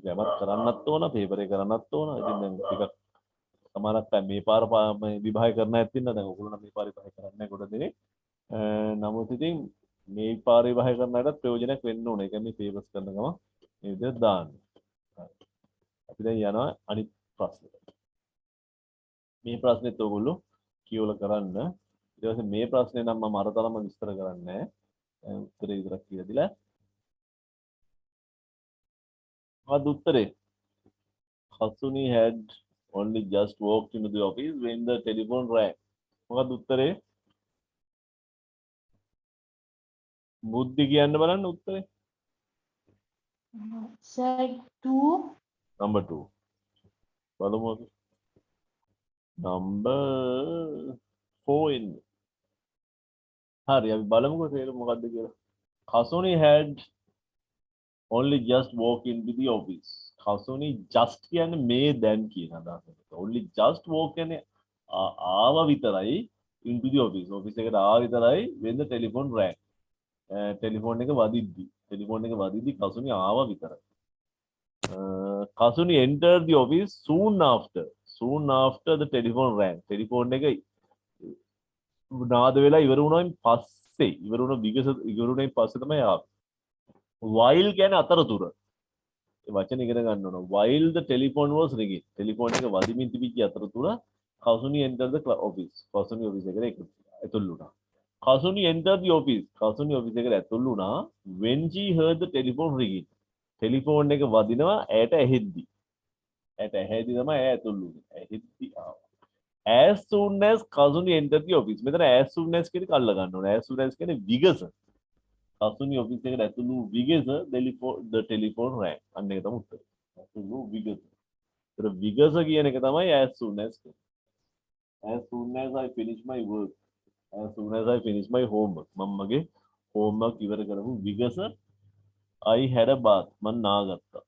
ග්‍රැමර් කරන්නත් ඕන, පේපර් එක කරන්නත් ඕන. ඉතින් දැන් ටිකක් සමහරක් අය මේ පාර මේ විභාග කරන්න ඇත්තින්න දැන් ඔයගොල්ලෝ මේ පාර විභාග කරන්නේ නැහැ කොට දෙනේ. නමුත් ඉතින් මේ පාර විභාග කරන අයටත් ප්‍රයෝජනයක් වෙන්න ඕනේ. ඒ කියන්නේ පේපර්ස් කරන ගම මේ විදිහට දාන්න. අපි දැන් යනවා අනිත් ප්‍රශ්නෙට. මේ ප්‍රශ්නෙත් ඔයගොල්ලෝ කියවලා කරන්න. ඊට පස්සේ මේ ප්‍රශ්නේ නම් මම අරතරම විස්තර කරන්නේ නැහැ. උත්තරේ විතරක් කියලා දීලා. මොකද උත්තරේ? Hasuni had only just walked into the office when the telephone rang. මොකද උත්තරේ? බුද්ධි කියන්න බලන්න උත්තරේ. Sir, 2. Number 2. බලමු අපි. Number 4 ඉන්නේ. හරි අපි බලමුකෝ තේරුම මොකද්ද කියලා. Hasuni had only just walked into the office. Hasuni just කියන්නේ මේ දැන් කියන අදහස. only just walk කියන්නේ ආව විතරයි into the office. office එකට ආව විතරයි when the telephone rang. Telephone එක වදිද්දි Hasuni ආව විතරයි. Hasuni entered the office soon after the telephone rang. Telephone එක නාද වෙලා ඉවර වුණායින් පස්සේ තමයි ආවේ. while කියන්නේ අතරතුර. ඒ වචන ඉගෙන ගන්න ඕන. while the telephone was ringing. Telephone එක වදිමින් තිබිච්ච අතරතුර Hasuni entered the office. Hasuni office එකට ඇතුල් වුණා. Hasuni entered the office. Hasuni office එකට ඇතුල් වුණා when she heard the telephone ringing. Telephone එක වදිනවා ඇයට ඇහෙද්දි. ඇයට ඇහෙද්දි තමයි ඇය ඇතුල් වුනේ. ඇහෙද්දි ආවා. As soon as Hasuni entered the office. මෙතන as soon as කියන එක අල්ල ගන්න ඕනේ. as soon as කියන්නේ විගස. Hasuni office එකට ඇතුල් වූ විගස the telephone rang. අන්න ඒක තමයි උත්තරේ. ඇතුල් වූ විගස. ඒතර විගස කියන එක තමයි as soon as. As soon as I finish my work. As soon as I finish my homework. මම මගේ homework ඉවර කරමු විගස I had a bath. මම නාගත්තා.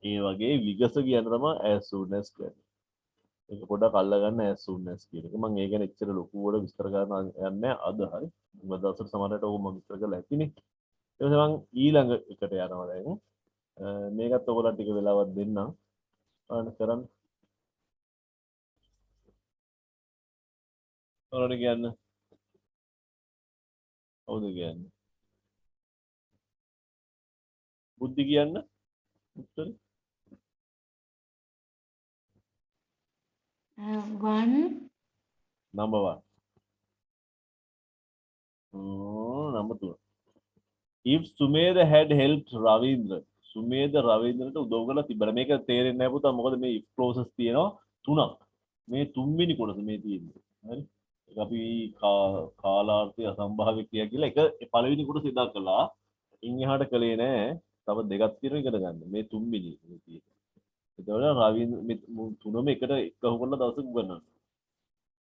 ඒ වගේ විගස කියන තමයි as soon as කියන්නේ. ඒක පොඩ්ඩක් අල්ලගන්න as soon as කියන එක. මම ඒ ගැන එච්චර ලොකුවට විස්තර කරන්න යන්නේ අද හරි. මොකද දවසට සමහරට ඕක මම විස්තර කරලා ඇතිනේ. ඊට පස්සේ මම ඊළඟ එකට යනවා දැන්. මේකත් ඔයගොල්ලන්ට ටික වෙලාවක් දෙන්නම්. කරන්න. ඔයාලට කියන්න. කවුද කියන්නේ? බුද්ධි කියන්න. උත්තරේ 1. number 1. number 2. If Sumedha had helped Ravindra. Sumedha Ravindrට උදව් කරලා තිබ්බා. මේක තේරෙන්නේ නැහැ පුතා. මොකද මේ if clauses තියෙනවා 3ක්. මේ තුන්වෙනි කොටස මේ තියෙන්නේ. හරි? ඒක අපි කාලාර්ථය අසම්භාව්‍ය ක්‍රියා කියලා එක පළවෙනි කොටස ඉදා කළා. ඉන් එහාට කළේ නැහැ. තව දෙකක් තියෙනවා ඉගෙන ගන්න. මේ තුන්වෙනි මේ තියෙන්නේ. එතකොට රවීන්ද්‍ර මේ තුනම එකට එකහු කරලා දවසක් උගන්වනවා.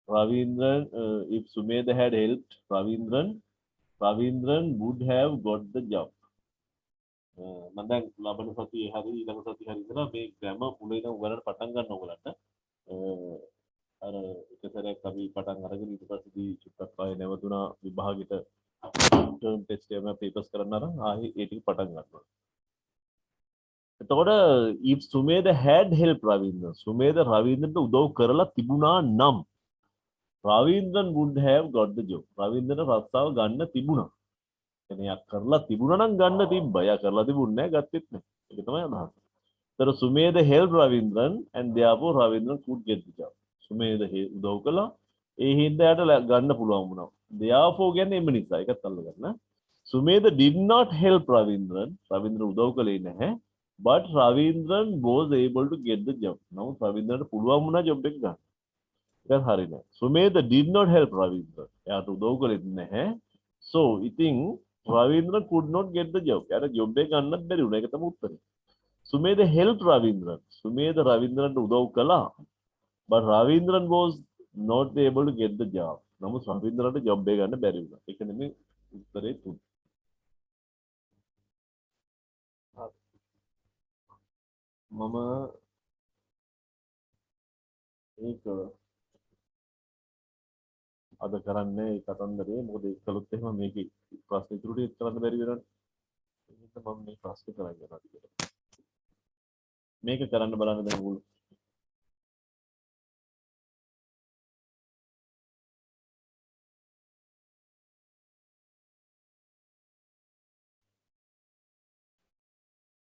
Ravindran, if Sumedha had helped Ravindran would have got the job. මම දැන් ලබන සතියේ හරි ඊළඟ සතියේ හරි ඉඳලා මේ ග්‍රැමර් මුලින් ඉඳන් උගලන්න පටන් ගන්න ඕගලන්ට. අර පටන් අරගෙන ඊට පස්සේ චුට්ටක් ආයේ නැවතුණා විභාගෙට ටර්ම් ටෙස්ට් එකම පේපර්ස් කරන්න අරන් ආයේ ඒ ටික පටන් ගන්නවා. එතකොට if Sumedha had help රවීන්ද්‍රන් Sumedha රවීන්ද්‍රන්ට උදව් කරලා තිබුණා නම් රවීන්ද්‍රන් would have got the job. රවීන්ද්‍රන්ට රස්සාව ගන්න තිබුණා. එනේ යා කරලා තිබුණා නම් ගන්න තිබ්බා. යා කරලා තිබුණේ නැහැ ගත්තෙත් නැහැ. ඒක තමයි අදහස. तर Sumedha help රවීන්ද්‍රන් and therefore රවීන්ද්‍රන් could get the job. Sumedha උදව් කළා. ඒ හින්දා යාට ගන්න පුළුවන් වුණා. therefore කියන්නේ එම නිසා. ඒකත් අල්ලගන්න. Sumedha did not help රවීන්ද්‍රන්. රවීන්ද්‍රන් උදව් කළේ නැහැ. but රවීන්ද්‍රන් was able to get the job. නමුත් රවීන්ද්‍රන්ට පුළුවන් වුණා ජොබ් එක ගන්න. ඒක හරි නෑ. Sumedha did not help රවීන්ද්‍රන්. එයාට උදව් කළේ නැහැ. so ඉතින් රවීන්ද්‍රන් could not get the job. එයාට ජොබ් එක ගන්නත් බැරි වුණා. ඒක තමයි උත්තරේ. සුමේද help රවීන්ද්‍රන්. සුමේද රවීන්ද්‍රන්ට උදව් කළා. but රවීන්ද්‍රන් was not able to get the job. නමුත් රවීන්ද්‍රන්ට ජොබ් එක ගන්න බැරි වුණා. ඒක නෙමෙයි උත්තරේ තුන. මම ඒක අද කරන්නේ ඒ කතන්දරේ මොකද ඒක කළොත් එහෙම මේකේ ප්‍රශ්න ඉතුරු ටික කරන්න බැරි වෙනවනේ. ඒ හින්දා මම මේ ප්‍රශ්නේ කරගෙන යනවා ටිකට. මේක කරන්න බලන්න දැන් ඕගොල්ලෝ.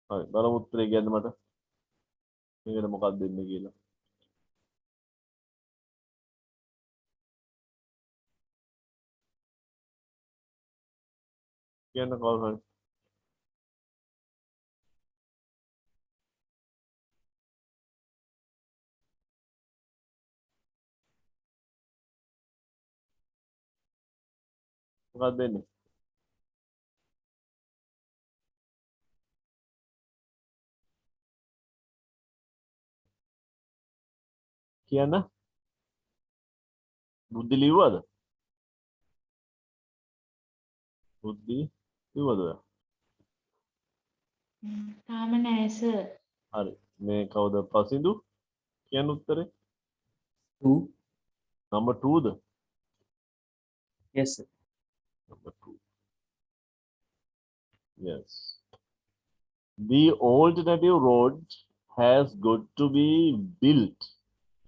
හරි බලමු උත්තරේ කියන්න මට. මේකට මොකක්ද දෙන්නේ කියලා. කියන්න කවුරු හරි. මොකක්ද දෙන්නේ? කියන්න බුද්ධි ලිව්වද? බුද්ධි ලිව්වද? තාම නෑ සර්. හරි. මේ කවුද පසින්දු? කියන්න උත්තරේ. 2. number 2ද? Yes, sir. number 2. Yes. The alternative road has got to be built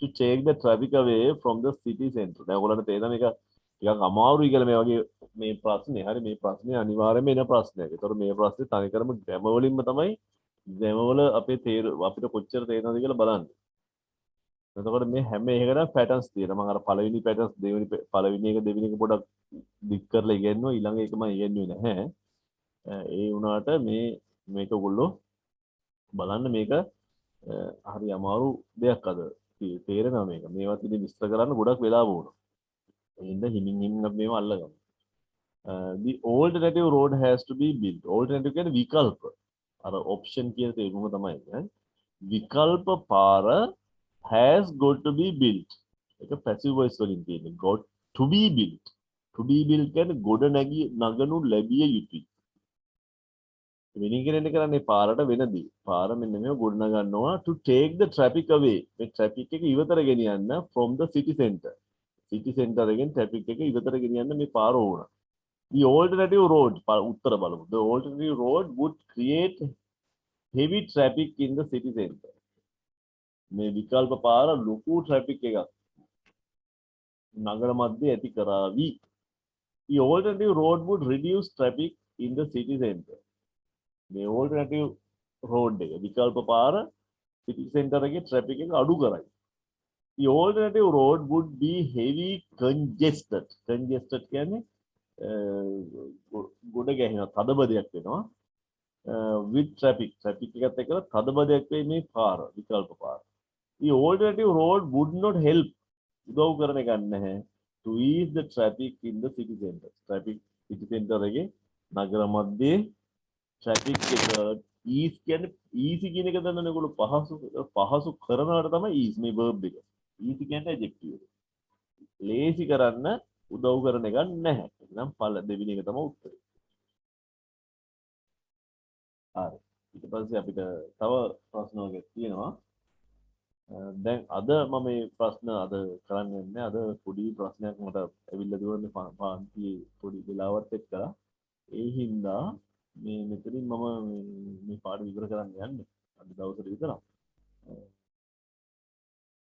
to take the traffic away from the city center. දැන් ඔයගොල්ලන්ට තේරෙන මේක ටිකක් අමාරුයි කියලා මේ වගේ මේ ප්‍රශ්නේ. හරි මේ ප්‍රශ්නේ අනිවාර්යයෙන්ම එන ප්‍රශ්නයක්. ඒතකොට මේ ප්‍රශ්නේ තනිකරම ග්‍රැමර් වලින්ම තමයි ග්‍රැමර් වල අපිට කොච්චර තේරෙනවද කියලා බලන්න. එතකොට මේ හැම එකකටම පැටර්න්ස් තියෙනවා. මම අර පළවෙනි පැටර්න්ස් පළවෙනි එක දෙවෙනි එක පොඩක් දික් කරලා ඉගෙනුවා. ඊළඟ එක මම ඉගෙනුවේ නැහැ. ඒ වුණාට මේක ඔයගොල්ලෝ බලන්න මේක හරි අමාරු දෙයක් අද තේරෙනවා මේක. මේවත් ඉතින් විස්තර කරන්න ගොඩක් වෙලා වුණා. ඒ හින්දා හිමින් අපි මේව අල්ලගමු. The alternative road has to be built. Alternative කියන්නේ විකල්ප. අර option කියන තේරුම තමයි. විකල්ප පාර has got to be built. ඒක passive voice වලින් තියෙන්නේ. got to be built. To be built කියන්නේ ගොඩ නගනු ලැබිය යුතුයි. වෙනින් කෙනෙක් කරන්නේ පාරට වෙනදී. පාර මෙන්න මේව ගොඩනගනවා to take the traffic away. මේ traffic එක ඉවතර ගෙනියන්න from the city center. city center එකෙන් traffic එක ඉවතර ගෙනියන්න මේ පාර ඕන. The alternative road උත්තර බලමු. The alternative road would create heavy traffic in the city center. මේ විකල්ප පාර ලොකු traffic එකක් නගර මැදේ ඇති කරાવી. The alternative road would reduce traffic in the city center. මේ alternative road එක විකල්ප පාර city center එකේ traffic එක අඩු කරයි. The alternative road would be heavy congested. Congested කියන්නේ ගොඩ ගැහෙනවා තදබදයක් වෙනවා. With traffic එකත් එක්කලා තදබදයක් වෙයි මේ පාර විකල්ප පාර. The alternative road would not help උදව් කරන එක නැහැ to ease the traffic in the city center. Traffic city center එකේ නගර මැදේ traffic එක ease කියන්නේ easy කියන එක දන්නවනේ ඔයගොල්ලෝ පහසු කරනවට තමයි ease මේ verb එක. easy කියන්නේ adjective එක. lazy කරන්න උදව් කරන එක නැහැ. එහෙනම් දෙවෙනි එක තමයි උත්තරේ. හරි. ඊට පස්සේ අපිට තව ප්‍රශ්න වර්ගයක් තියෙනවා. දැන් අද මම මේ ප්‍රශ්න අද කරන්න යන්නේ අද පොඩි ප්‍රශ්නයක් මට ඇවිල්ලා දුවන්නේ පාන්තියේ පොඩි වෙලාවත් එක්කලා ඒ හින්දා මේ මෙතනින් මම මේ පාඩම ඉවර කරන්න යන්නේ අද දවසට විතරක්